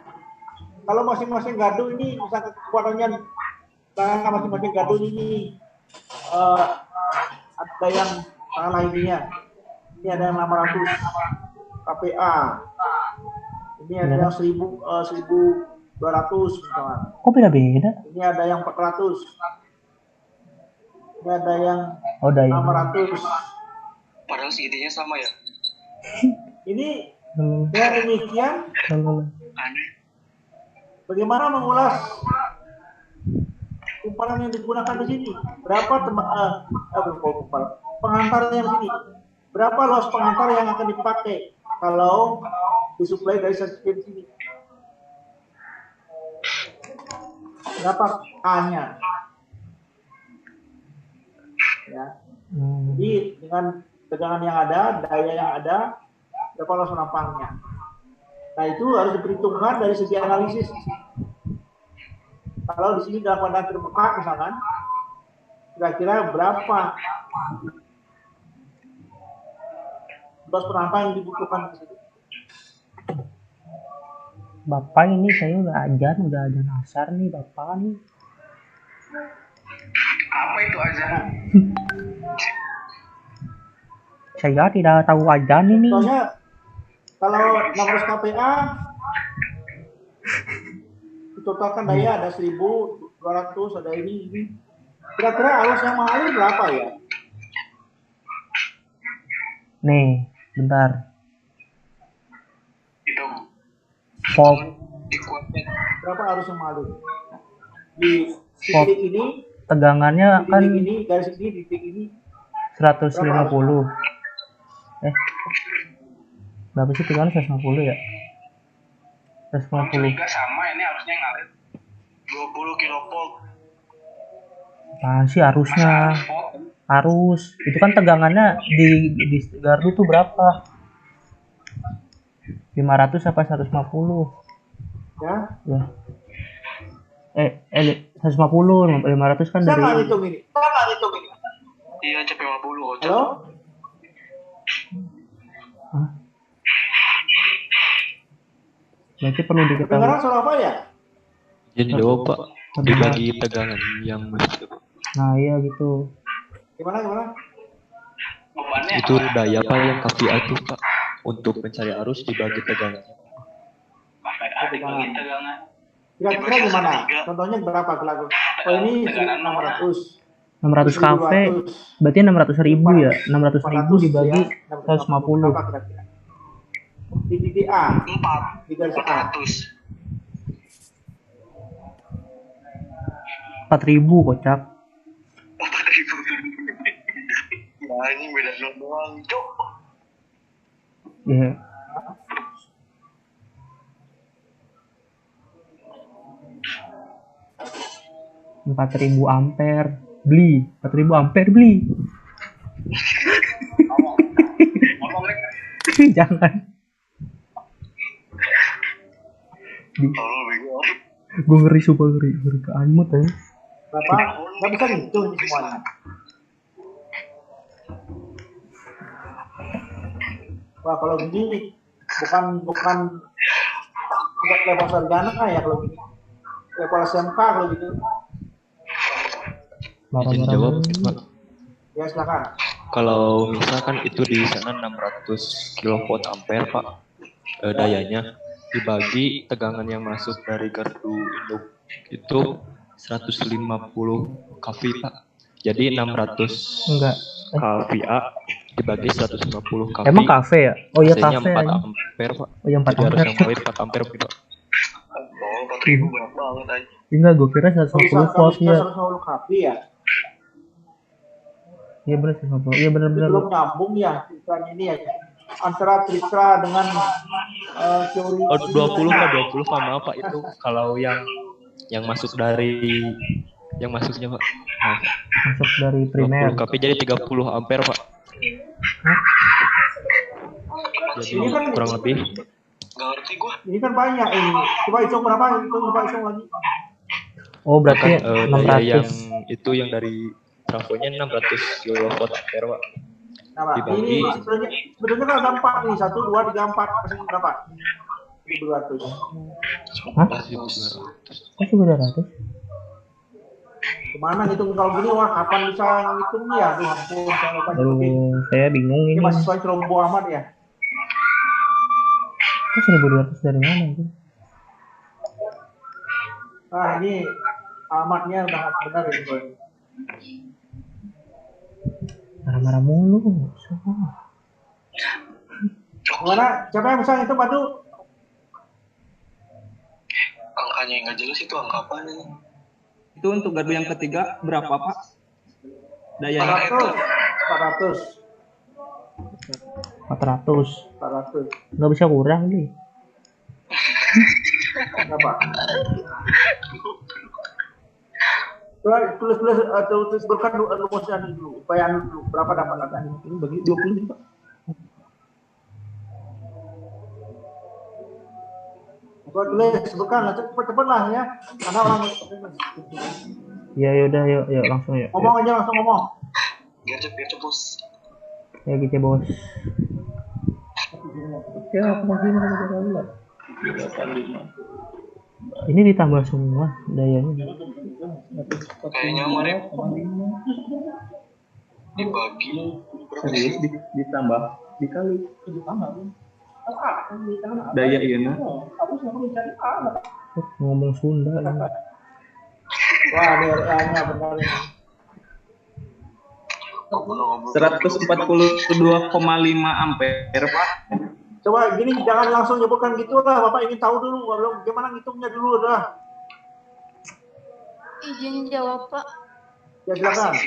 [SPEAKER 1] kalau masing-masing gardu ini misalkan kekuatannya masing-masing gardu ini ada yang salah ininya. Ini ada yang 600 kPa. Ini ada yang 1200 misalnya.
[SPEAKER 10] Kok beda-beda?
[SPEAKER 1] Ini ada yang 400. Ini ada yang 600.
[SPEAKER 12] Padahal segitinya sama ya.
[SPEAKER 1] Ini dengan demikian bagaimana mengulas kumparan yang digunakan di sini? Berapa pengantarnya di sini? Berapa los pengantar yang akan dipakai kalau disuplai dari sirkuit sini? Berapa A-nya? Ya. Jadi dengan tegangan yang ada, daya yang ada, berapa los penampangnya? Nah itu harus diperhitungkan dari segi analisis. Kalau di sini dalam keadaan terbuka misalkan, kira-kira berapa los penampang yang dibutuhkan di situ?
[SPEAKER 10] Bapak ini saya udah azan asar nih Bapak nih.
[SPEAKER 12] Apa itu azan?
[SPEAKER 10] Saya tidak tahu azan ini.
[SPEAKER 1] Soalnya kalau 600 kPa ditotalkan daya ada 1200 200 ada ini. Kira-kira arus yang mengalir berapa ya?
[SPEAKER 10] Nih, bentar.
[SPEAKER 12] Itu
[SPEAKER 10] Volt
[SPEAKER 12] dikuatnya
[SPEAKER 1] Berapa arus yang mengalir? Di
[SPEAKER 10] Volt.
[SPEAKER 1] titik ini,
[SPEAKER 10] tegangannya
[SPEAKER 1] di
[SPEAKER 10] kan
[SPEAKER 1] titik ini, garis ini, di titik ini.
[SPEAKER 10] 150. Berapa sih tegangan 150 ya? 150.
[SPEAKER 12] juga sama, ini harusnya ngalir 20 kilovolt.
[SPEAKER 10] Apaan sih arusnya? Arus. Itu kan tegangannya di gardu tuh berapa? 500 apa 150?
[SPEAKER 1] Ya.
[SPEAKER 10] Ya. 150, 500 kan
[SPEAKER 1] Saya
[SPEAKER 10] dari
[SPEAKER 1] nggak hitung ini.
[SPEAKER 12] Iya, CP50.
[SPEAKER 1] Halo?
[SPEAKER 10] Hah? Berarti perlu diketahui.
[SPEAKER 1] Kedengaran suara apa ya?
[SPEAKER 4] Jadi jawab Pak, dibagi tegangan yang masuk.
[SPEAKER 10] Nah iya gitu.
[SPEAKER 1] Gimana?
[SPEAKER 4] Itu daya Pak yang KVA itu Pak, untuk mencari arus dibagi tegangan.
[SPEAKER 12] Tegangan.
[SPEAKER 1] Kira-kira gimana? Contohnya berapa lagu? Oh ini 600.
[SPEAKER 10] 600 kV, berarti 600.000 ya? 600.000 dibagi 150.
[SPEAKER 1] Berapa kira-kira? Di titik A,
[SPEAKER 12] 4.
[SPEAKER 1] di garis A.
[SPEAKER 10] 4.000 kocak.
[SPEAKER 12] Nah, ini beda doang, Cok.
[SPEAKER 10] Ya. Empat ribu ampere beli, 4.000 ampere beli. Jangan. Gue ngeri, sumpah ngeri ke anmut ya.
[SPEAKER 1] Berapa? Nggak bisa dihitung ini semuanya. Wah kalau gini bukan level sarjana ya kalau gini. Level SMK kalau gitu.
[SPEAKER 4] Izin jawab Pak.
[SPEAKER 1] Ya silakan.
[SPEAKER 4] Kalau misalkan itu di sana 600 kV ampere Pak, dayanya dibagi tegangan yang masuk dari gardu induk itu 150 kV Pak. Jadi 600
[SPEAKER 10] Enggak.
[SPEAKER 4] kVA dibagi 150 kV.
[SPEAKER 10] Emang kafe ya? Oh iya
[SPEAKER 4] AC-nya
[SPEAKER 10] kafe.
[SPEAKER 4] 4 ampere Pak.
[SPEAKER 10] Oh yang 4
[SPEAKER 4] Jadi harus
[SPEAKER 10] ampere.
[SPEAKER 4] yang lain 4 ampere gitu.
[SPEAKER 12] 4.000 banyak banget aja.
[SPEAKER 10] Enggak, gue kira 150 volt ya.
[SPEAKER 1] 150 kV ya.
[SPEAKER 10] Iya benar 150. Iya benar.
[SPEAKER 1] Belum nyambung ya ceritanya ini ya. Antara Tritra dengan teori.
[SPEAKER 4] Oh 20 Pak, 20 Pak, maaf Pak itu kalau yang masuk dari yang masuknya Pak. Maaf.
[SPEAKER 10] Masuk dari primer.
[SPEAKER 4] 20 kV jadi 30 ampere Pak. Jadi
[SPEAKER 1] Ini kan
[SPEAKER 4] kurang lebih.
[SPEAKER 12] Gak ngerti gua.
[SPEAKER 1] Ini kan banyak ini. Coba hitung berapa? Coba hitung lagi.
[SPEAKER 10] Oh berarti
[SPEAKER 4] Daya yang
[SPEAKER 10] 600.
[SPEAKER 4] itu yang dari trafonya 600 kW ampere Pak.
[SPEAKER 1] Nah, Pak,
[SPEAKER 4] Dibagi.
[SPEAKER 1] ini sebetulnya kan ada 4 nih, 1, 2, 3, 4, masih berapa? 1.200.
[SPEAKER 10] Hah? Kok 900?
[SPEAKER 1] Gimana ngitung kalau gini, wah kapan bisa ngitung ya? Aduh ampun, saya lupa
[SPEAKER 10] Aduh,
[SPEAKER 1] ngitung.
[SPEAKER 10] saya bingung
[SPEAKER 1] Ini
[SPEAKER 10] ini.
[SPEAKER 1] mahasiswa Cerombo amat ya.
[SPEAKER 10] Kok 1.200 dari mana itu?
[SPEAKER 1] Nah ini alamatnya udah nggak benar ini. Boy.
[SPEAKER 10] Marah-marah mulu.
[SPEAKER 1] Gimana? Siapa yang bisa ngitung bantu?
[SPEAKER 12] Angkanya yang nggak jelas itu angka apa nih?
[SPEAKER 2] Itu untuk gardu yang ketiga berapa Pak? Dayanya?
[SPEAKER 1] 400.
[SPEAKER 10] 400. Nggak bisa kurang nih.
[SPEAKER 1] Berapa? Tulis berkan rumusnya dulu, bayangin dulu berapa dapat angkanya.
[SPEAKER 2] Ini bagi 20 Pak.
[SPEAKER 1] Coba tulis berkan, cepet lah ya. Karena orang
[SPEAKER 10] Ya yaudah, yuk langsung yuk.
[SPEAKER 1] ngomong aja langsung ngomong.
[SPEAKER 12] Biar cepet bos.
[SPEAKER 10] Ya gitu bos.
[SPEAKER 2] Ya, apa
[SPEAKER 10] Ini ditambah semua dayanya.
[SPEAKER 12] Kayaknya mana dibagi
[SPEAKER 2] serius ditambah dikali daya iya
[SPEAKER 10] Ngomong Sunda.
[SPEAKER 1] Wah, DRA-nya benar ini.
[SPEAKER 2] 142,5 ampere, Pak.
[SPEAKER 1] Coba gini, jangan langsung nyebutkan gitu lah. Bapak ingin tahu dulu, gimana ngitungnya dulu dah.
[SPEAKER 13] Izin jawab, Pak.
[SPEAKER 1] Ya, silakan.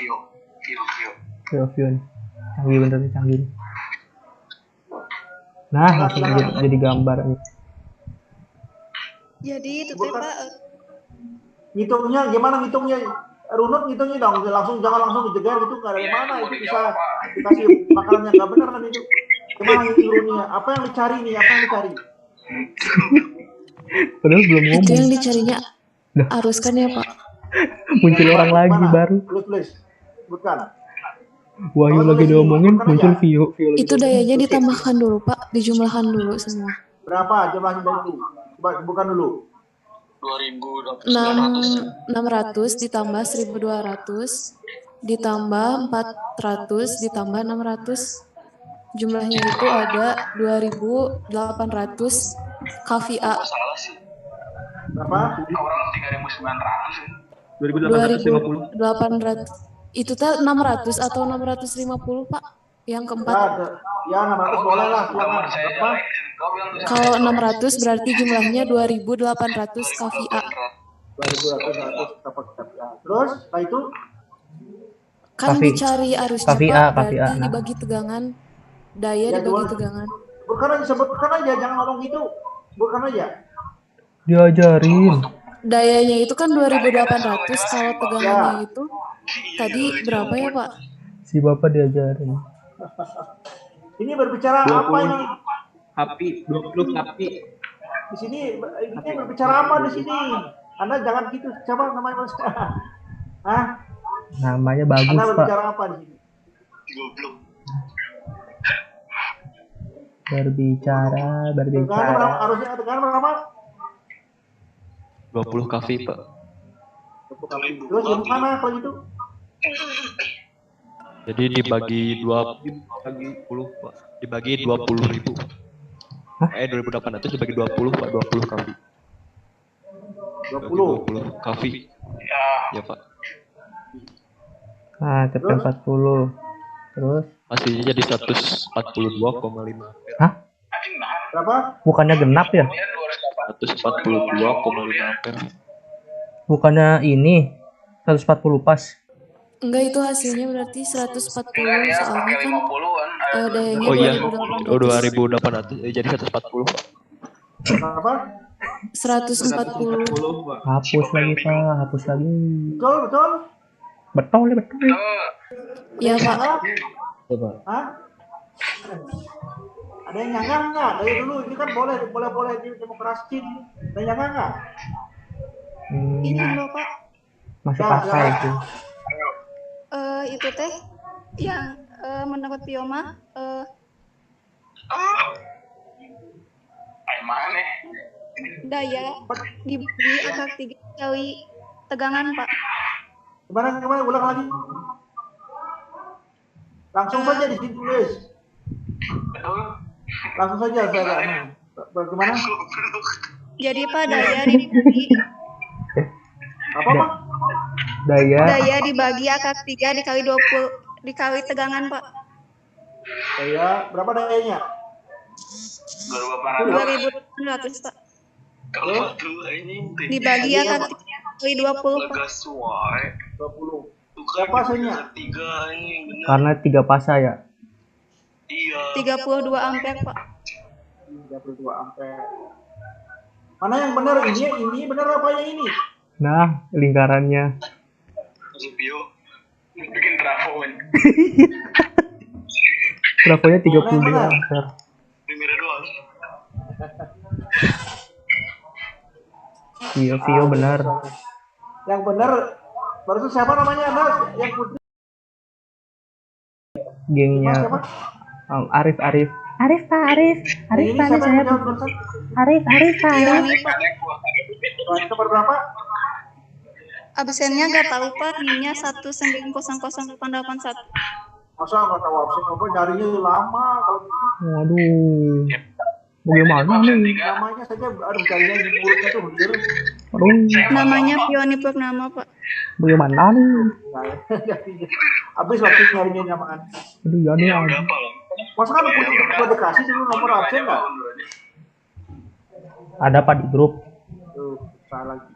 [SPEAKER 10] Vio nih. Canggih bener nih, canggih. Nah, langsung jadi gambar.
[SPEAKER 13] Jadi itu teh, Pak.
[SPEAKER 1] Ngitungnya gimana ngitungnya? Runut ngitungnya dong, jangan langsung dijeger gitu, nggak dari mana itu bisa dikasih makanan yang nggak benar kan itu. Gimana ngitung runutnya? Apa yang dicari nih? Apa yang dicari?
[SPEAKER 10] Padahal belum ngomong.
[SPEAKER 3] Itu yang dicarinya arus kan ya, Pak?
[SPEAKER 10] Muncul orang lagi baru.
[SPEAKER 1] Tulis. Bukan.
[SPEAKER 10] Wahyu lagi diomongin, muncul Vio.
[SPEAKER 3] Itu dayanya ditambahkan dulu, Pak. Dijumlahkan dulu semua.
[SPEAKER 1] Berapa jumlahnya dulu? Coba bukan dulu.
[SPEAKER 3] 600 ditambah 1200 ditambah 400 ditambah 600. Jumlahnya itu ada 2800 kVA.
[SPEAKER 1] Berapa?
[SPEAKER 12] Orang 3.900 ya.
[SPEAKER 2] 2850.
[SPEAKER 3] Itu teh 600 atau 650, Pak? Yang keempat.
[SPEAKER 1] Ya 600 boleh lah, silakan. Apa?
[SPEAKER 3] Kalau 600 berarti jumlahnya 2800 kVA.
[SPEAKER 1] 2800 kVA. Terus setelah itu
[SPEAKER 3] kan dicari arusnya,
[SPEAKER 10] KVA,
[SPEAKER 3] Pak, berarti
[SPEAKER 10] KVA, nah.
[SPEAKER 3] dibagi tegangan. Daya dibagi tegangan.
[SPEAKER 1] Sebutkan aja, jangan ngomong gitu. Sebutkan aja.
[SPEAKER 10] Diajarin.
[SPEAKER 3] Dayanya itu kan 2800, kalau tegangannya itu tadi berapa ya, Pak?
[SPEAKER 10] Si Bapak diajarin.
[SPEAKER 1] Ini berbicara
[SPEAKER 2] 20.
[SPEAKER 1] apa ini?
[SPEAKER 2] Hapi, 20 hapi.
[SPEAKER 1] Di sini ini berbicara apa di sini? Anda jangan gitu, coba namanya Mas. Hah?
[SPEAKER 10] Namanya bagus,
[SPEAKER 1] Anda
[SPEAKER 10] Pak.
[SPEAKER 1] berbicara apa di sini?
[SPEAKER 10] Berbicara.
[SPEAKER 1] Harusnya tegangan berapa?
[SPEAKER 4] 20 kV, Pak.
[SPEAKER 1] Terus gimana kalau gitu?
[SPEAKER 4] Jadi dibagi 20, Pak. Dibagi 20.000. 2.800 dibagi 20, Pak. 20 kV. 20 kV. Ya, Pak.
[SPEAKER 10] Nah, cepet 40. Terus?
[SPEAKER 4] Hasilnya jadi 142,5 ampere.
[SPEAKER 10] Hah?
[SPEAKER 1] Berapa?
[SPEAKER 10] Bukannya genap ya?
[SPEAKER 4] 142,5 ampere.
[SPEAKER 10] Bukannya ini 140 pas.
[SPEAKER 3] Enggak, itu hasilnya berarti 140 soalnya kan dayanya
[SPEAKER 4] Oh iya,
[SPEAKER 3] 2800.
[SPEAKER 4] 2.800 jadi 140, Pak.
[SPEAKER 1] Berapa?
[SPEAKER 3] 140.
[SPEAKER 10] Hapus lagi, Pak. Hapus lagi.
[SPEAKER 1] Betul.
[SPEAKER 10] Betul.
[SPEAKER 3] Ya, Pak.
[SPEAKER 11] Coba.
[SPEAKER 1] Hah? Ada yang nyangka nggak? Dari dulu ini kan boleh di demokrasi. Ada yang nyangka nggak?
[SPEAKER 13] Ini loh, Pak.
[SPEAKER 10] Masih pasal itu.
[SPEAKER 13] Itu teh yang mendapat Pioma
[SPEAKER 12] Mana?
[SPEAKER 13] daya dibagi akar 3 kali tegangan, Pak.
[SPEAKER 1] Gimana ulang lagi? Langsung saja ditulis. Langsung saja saya. Bagaimana?
[SPEAKER 13] Jadi Pak, daya dibagi
[SPEAKER 1] Apa, Pak?
[SPEAKER 13] daya dibagi akar 3 dikali 20 dikali tegangan, Pak.
[SPEAKER 1] Daya berapa dayanya?
[SPEAKER 13] 2.800, Pak.
[SPEAKER 12] Kalau ini
[SPEAKER 13] Dibagi akar 3 kali 20, Pak.
[SPEAKER 1] 20. Berapa hasilnya?
[SPEAKER 10] Karena 3 pasa ya.
[SPEAKER 13] 32 ampere, Pak.
[SPEAKER 1] 32 ampere. Mana yang benar? Ini benar apa yang ini?
[SPEAKER 10] Nah, lingkarannya.
[SPEAKER 12] bikin trafoin.
[SPEAKER 10] Trafonya 32 ampere. Vio benar.
[SPEAKER 1] Yang benar barusan siapa namanya, Mas? Yang putih.
[SPEAKER 10] Gengnya Arif Pak Arif Pak saya Arif Pak
[SPEAKER 1] Nomor berapa?
[SPEAKER 13] Absennya nggak tahu, Pak. NIM-nya 1900881.
[SPEAKER 1] Masa nggak tahu absen apa? Nyarinya lama kalau gitu.
[SPEAKER 10] Waduh, bagaimana nih?
[SPEAKER 1] Namanya saja, aduh carinya di mulutnya tuh hampir.
[SPEAKER 10] Aduh,
[SPEAKER 13] Namanya Pioni Purnama, Pak.
[SPEAKER 10] bagaimana nih?
[SPEAKER 1] Habis waktu nyarinya nyamaan.
[SPEAKER 10] Aduh, ya nih.
[SPEAKER 1] Masa kan udah dikasih dulu nomor absen nggak?
[SPEAKER 10] Ada Pak di grup.
[SPEAKER 1] Tuh, salah lagi.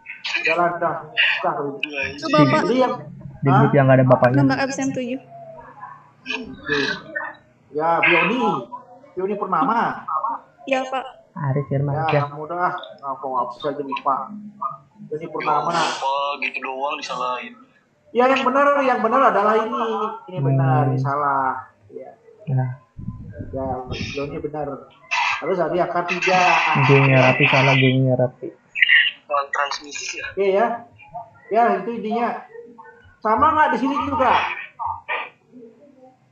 [SPEAKER 1] Jalan dah.
[SPEAKER 13] Coba, Pak.
[SPEAKER 1] Jadi yang
[SPEAKER 10] Di grup yang nggak ada bapaknya.
[SPEAKER 13] Nomor absen 7.
[SPEAKER 1] ya Pioni Purnama.
[SPEAKER 13] Ya, Pak.
[SPEAKER 10] Arif Firman
[SPEAKER 1] Ya, mudah. Ngomong apa saja lupa. Pioni Purnama.
[SPEAKER 12] Gitu doang disalahin.
[SPEAKER 1] Ya, yang benar adalah ini benar, ini salah. Ya, ya, Pioni benar. Harus ada akar 3.
[SPEAKER 10] Gengnya Rapi salah, gengnya Rapi.
[SPEAKER 12] Transmisi ya.
[SPEAKER 1] Oke ya. Ya, itu intinya. Sama nggak di sini juga?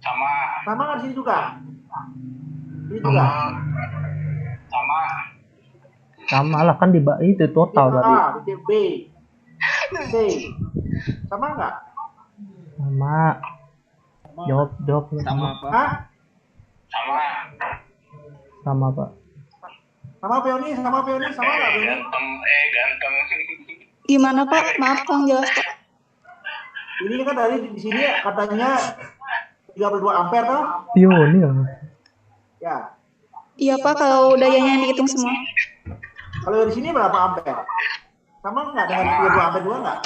[SPEAKER 1] Sama nggak di sini juga? Ini juga.
[SPEAKER 10] Sama lah kan itu total tadi.
[SPEAKER 1] Di B. C. Sama nggak?
[SPEAKER 10] Sama. Jawab.
[SPEAKER 2] Sama apa?
[SPEAKER 1] Hah?
[SPEAKER 10] Sama Pak.
[SPEAKER 1] Sama Pioni, sama nggak Pioni?
[SPEAKER 12] Ganteng.
[SPEAKER 13] Gimana, Pak? Maaf, Kang, jelas, Pak.
[SPEAKER 1] Ini kan dari di sini katanya 32 ampere toh?
[SPEAKER 10] Pioni ya.
[SPEAKER 1] Ya.
[SPEAKER 13] Iya, Pak, kalau dayanya yang dihitung semua.
[SPEAKER 1] Kalau di sini berapa ampere? Sama nggak dengan 32 ampere juga nggak?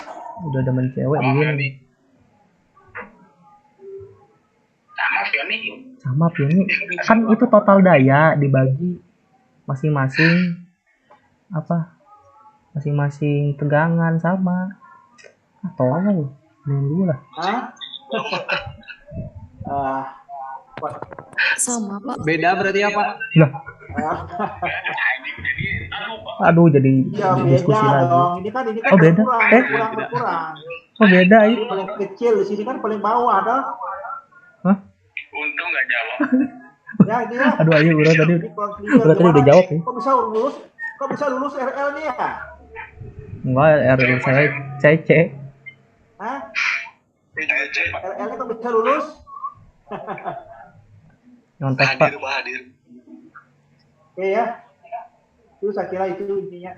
[SPEAKER 10] Udah demen cewek begini. Sama Pioni. Kan itu total daya dibagi masing-masing masing-masing tegangan sama. Tolong dulu lah.
[SPEAKER 3] Sama, Pak.
[SPEAKER 2] Beda berarti ya, Pak?
[SPEAKER 10] Lah. Aduh, jadi
[SPEAKER 1] ya,
[SPEAKER 10] diskusi
[SPEAKER 1] beda
[SPEAKER 10] lagi.
[SPEAKER 1] dong. Ini kan
[SPEAKER 10] Oh, beda.
[SPEAKER 1] berkurang.
[SPEAKER 10] Oh, beda
[SPEAKER 1] Ini
[SPEAKER 10] ini.
[SPEAKER 1] paling kecil, di sini kan paling bawah toh.
[SPEAKER 10] Hah?
[SPEAKER 12] Untung nggak jawab.
[SPEAKER 1] Ya, ini ya.
[SPEAKER 10] Aduh, ayo udah tadi
[SPEAKER 1] Gimana?
[SPEAKER 10] udah jawab ya.
[SPEAKER 1] Kok bisa lulus RL-nya ya?
[SPEAKER 10] Enggak, RL saya C.
[SPEAKER 1] Hah? RL-nya kok bisa lulus?
[SPEAKER 10] Nyontek Pak.
[SPEAKER 12] Hadir.
[SPEAKER 1] Oke ya. Itu saya kira itu intinya.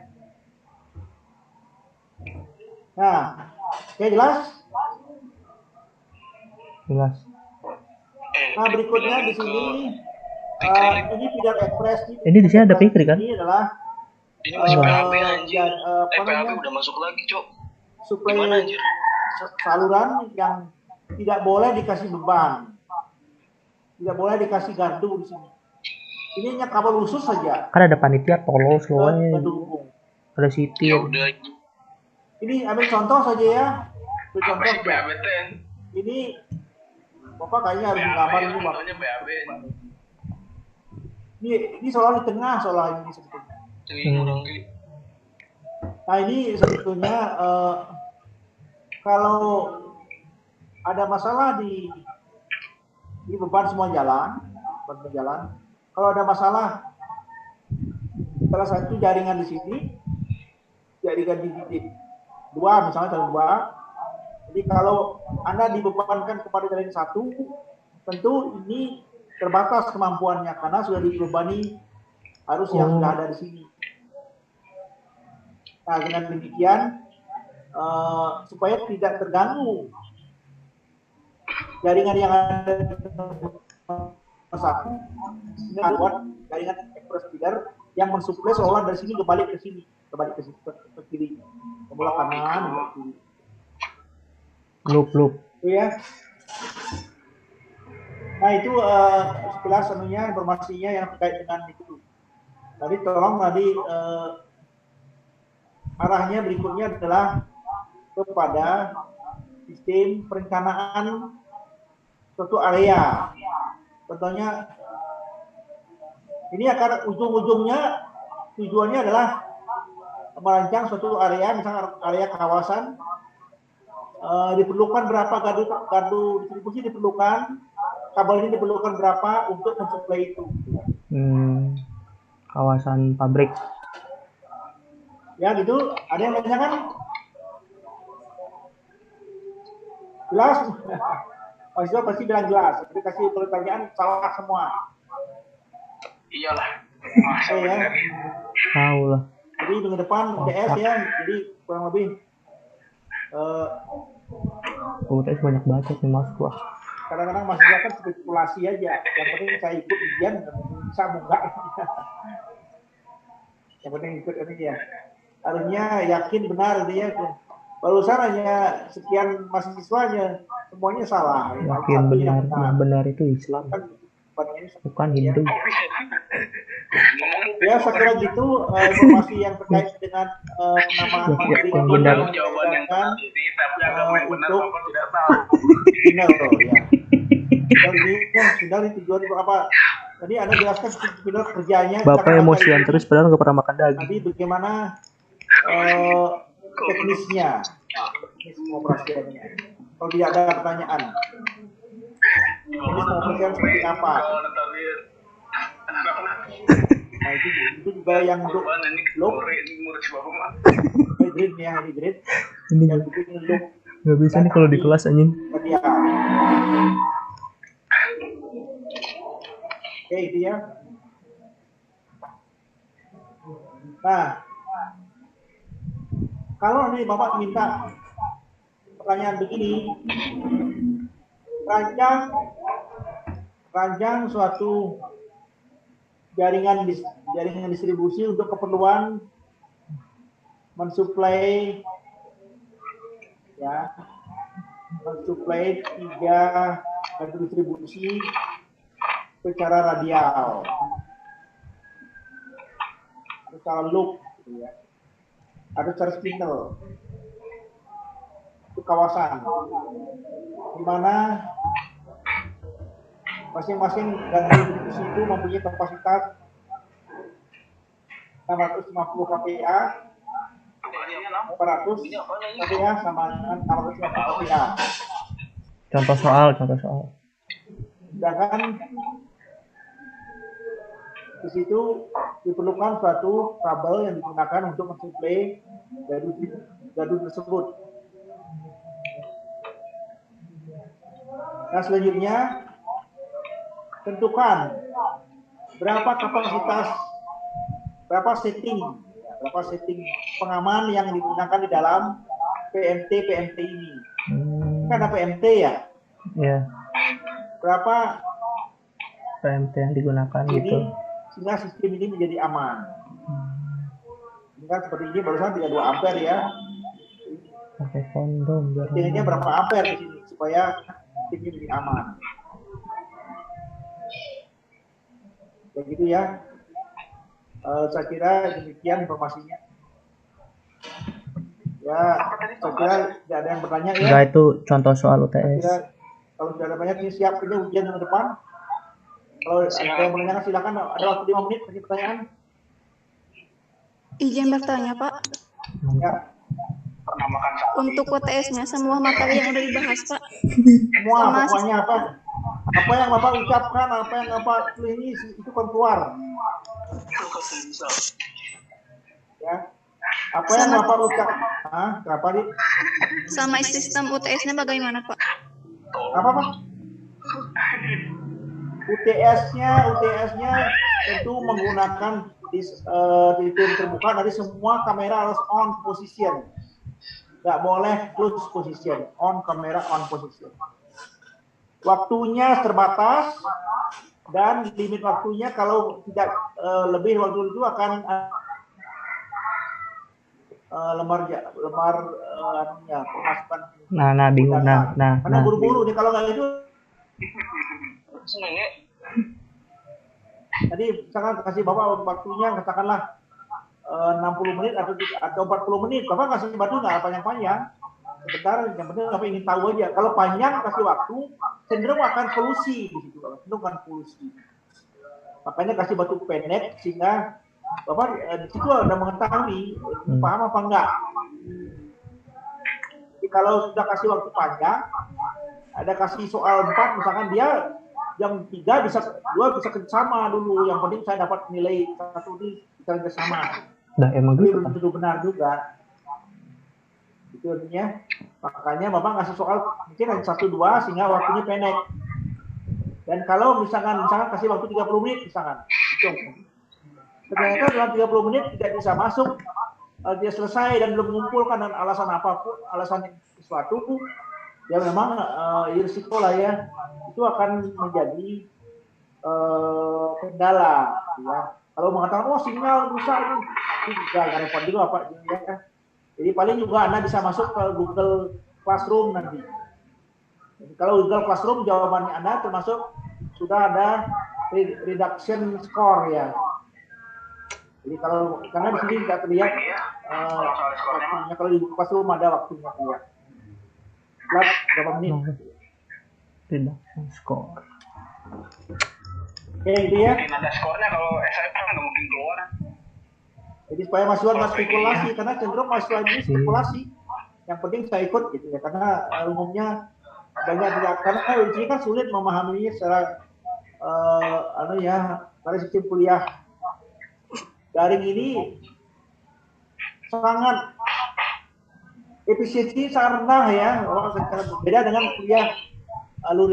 [SPEAKER 1] Nah, oke jelas?
[SPEAKER 10] Jelas.
[SPEAKER 1] Nah, berikutnya di sini ini feeder express.
[SPEAKER 10] Ini di sini ada Fikri kan?
[SPEAKER 1] Ini adalah
[SPEAKER 12] Ini masih PHP anjir.
[SPEAKER 1] apa
[SPEAKER 12] PHP
[SPEAKER 1] namanya?
[SPEAKER 12] udah masuk lagi, Cok.
[SPEAKER 1] Suplai
[SPEAKER 12] Gimana anjir?
[SPEAKER 1] saluran yang tidak boleh dikasih beban. Tidak boleh dikasih gardu di sini. Ini hanya kabel khusus saja.
[SPEAKER 10] Kan ada panitia tolol semuanya.
[SPEAKER 1] Pendukung.
[SPEAKER 10] Ada Siti.
[SPEAKER 12] Ya udah.
[SPEAKER 1] Ini ambil contoh saja ya. Ambil
[SPEAKER 12] Apa
[SPEAKER 1] contoh
[SPEAKER 12] sih
[SPEAKER 1] ya.
[SPEAKER 12] PHP ten?
[SPEAKER 1] Ini Bapak kayaknya harus menggambar ini, Pak.
[SPEAKER 12] Contohnya PHP.
[SPEAKER 1] Ini soal di tengah soal ini sebetulnya. Nah, ini sebetulnya kalau ada masalah di beban semua jalan, kalau ada masalah salah satu jaringan di sini, jaringan di titik 2 misalnya jaringan 2. Jadi kalau Anda dibebankan kepada jaringan 1, tentu ini terbatas kemampuannya karena sudah dibebani arus yang sudah ada di sini. Nah, dengan demikian supaya tidak terganggu jaringan yang ada satu, ini buat jaringan express feeder yang mensuplai seolah dari sini kembali ke sini, ke kiri, ke belah kanan, ke kiri.
[SPEAKER 10] Loop.
[SPEAKER 1] Itu ya. Nah, itu sekilas anunya informasinya yang terkait dengan itu. Tadi tolong arahnya berikutnya adalah kepada sistem perencanaan suatu area. Contohnya ini akan ujung-ujungnya tujuannya adalah merancang suatu area, misalnya area kawasan, diperlukan berapa gardu distribusi diperlukan, kabel ini diperlukan berapa untuk mensuplai itu.
[SPEAKER 10] Kawasan pabrik.
[SPEAKER 1] Ya gitu, ada yang menanyakan? Jelas? Mahasiswa pasti bilang jelas, tapi kasih pertanyaan salah semua.
[SPEAKER 12] Iyalah.
[SPEAKER 1] Masa
[SPEAKER 12] bener.
[SPEAKER 10] Tahu lah.
[SPEAKER 1] Jadi minggu depan UTS ya, jadi kurang lebih
[SPEAKER 10] UTS banyak banget nih mas gua.
[SPEAKER 1] kadang-kadang mahasiswa kan spekulasi aja. Yang penting saya ikut ujian, bisa enggak. Yang penting ikut ini ya. Harusnya yakin benar dia. Barusan hanya sekian mahasiswanya, semuanya salah.
[SPEAKER 10] Yakin benar, yang benar itu Islam, bukan Hindu.
[SPEAKER 1] Ya, saya kira gitu informasi yang terkait dengan penamaan materi
[SPEAKER 10] yang benar.
[SPEAKER 1] Untuk final ya. Final ini tujuan untuk apa? Tadi Anda jelaskan final kerjanya.
[SPEAKER 10] Bapak emosian terus padahal nggak pernah makan daging.
[SPEAKER 1] Tadi bagaimana teknisnya, teknis pengoperasiannya. Kalau tidak ada pertanyaan, teknis pengoperasian seperti apa? Nah, itu juga yang untuk loop hybrid ya, hybrid.
[SPEAKER 10] Ini nggak bisa nih kalau di kelas anjing.
[SPEAKER 1] Oke, itu ya. Nah, kalau nih Bapak minta pertanyaan begini, rancang suatu jaringan distribusi untuk keperluan mensuplai ya, mensuplai 3 distribusi secara radial, secara loop, gitu ya. Ada secara spindle itu kawasan di mana masing-masing distribusi itu mempunyai kapasitas 650 kPa, 400 kPa sama dengan 650 kPa.
[SPEAKER 10] Contoh soal.
[SPEAKER 1] Sedangkan di situ diperlukan suatu kabel yang digunakan untuk mensuplai gaduh tersebut. Nah, selanjutnya tentukan berapa kapasitas, berapa setting pengaman yang digunakan di dalam PMT ini. Kan ada PMT ya?
[SPEAKER 10] Iya.
[SPEAKER 1] Berapa
[SPEAKER 10] PMT yang digunakan
[SPEAKER 1] ini,
[SPEAKER 10] gitu.
[SPEAKER 1] Sehingga sistem ini menjadi aman. Ini kan seperti ini barusan 32 ampere ya.
[SPEAKER 10] Pakai kondom.
[SPEAKER 1] Settingnya berapa ampere di sini supaya sistemnya menjadi aman. Begitu ya. Saya kira demikian informasinya. Ya, saya kira tidak ada yang bertanya ya.
[SPEAKER 10] Enggak, itu contoh soal UTS.
[SPEAKER 1] Kalau sudah ada banyak, siap kerja ujian minggu depan. Kalau ada yang bertanya silakan, ada waktu 5 menit bagi pertanyaan.
[SPEAKER 13] Izin bertanya, Pak.
[SPEAKER 1] Ya.
[SPEAKER 13] Untuk UTS-nya semua materi yang udah dibahas, Pak.
[SPEAKER 1] Semua, pokoknya apa? Apa yang Bapak ucapkan, apa yang Bapak tulis itu kan keluar. Ya. Apa yang Bapak ucapkan? Kenapa nih?
[SPEAKER 13] Sama sistem UTS-nya bagaimana, Pak?
[SPEAKER 1] Apa, Pak? UTS-nya tentu menggunakan sistem terbuka, nanti semua kamera harus on position. Nggak boleh close position, on kamera on position. Waktunya terbatas dan limit waktunya kalau tidak lebih waktu itu akan lemar pemasukan.
[SPEAKER 10] Nah bingung
[SPEAKER 1] Karena buru-buru nih kalau nggak itu. Tadi misalkan kasih Bapak waktunya katakanlah 60 menit atau 40 menit, Bapak kasih batu nggak panjang-panjang. Sebentar, yang penting Bapak ingin tahu aja. Kalau panjang kasih waktu, cenderung akan polusi di situ, cenderung akan polusi. Makanya kasih batu pendek sehingga Bapak di situ udah mengetahui paham apa enggak. Jadi kalau sudah kasih waktu panjang, ada kasih soal 4 misalkan dia yang 3 bisa 2 bisa sama dulu. Yang penting saya dapat nilai 1 ini bisa sama.
[SPEAKER 10] Nah, emang gitu
[SPEAKER 1] belum tentu benar juga. Itu artinya makanya Bapak ngasih soal mungkin hanya 1-2 sehingga waktunya pendek. Dan kalau misalkan kasih waktu 30 menit misalkan, hitung. ternyata dalam 30 menit tidak bisa masuk, dia selesai dan belum mengumpulkan dan alasan apapun, alasan sesuatu, ya memang risiko lah ya, itu akan menjadi kendala, ya. Kalau mengatakan sinyal rusak ini juga repot juga Pak, ya. Jadi paling juga Anda bisa masuk ke Google Classroom nanti. Jadi, kalau Google Classroom jawabannya Anda termasuk sudah ada reduction score ya. Jadi karena di sini tidak terlihat waktunya, kalau di Classroom ada waktunya terlihat. Berapa menit?
[SPEAKER 10] Reduction score.
[SPEAKER 1] Oke, itu ya.
[SPEAKER 12] Ada skornya kalau SIP nggak mungkin keluar.
[SPEAKER 1] Jadi supaya mahasiswa nggak spekulasi, karena cenderung mahasiswa ini spekulasi. Yang penting saya ikut gitu ya, karena umumnya banyak tidak, karena di sini kan sulit memahaminya secara dari sistem kuliah daring ini sangat efisiensi sangat rendah ya, beda dengan kuliah luring.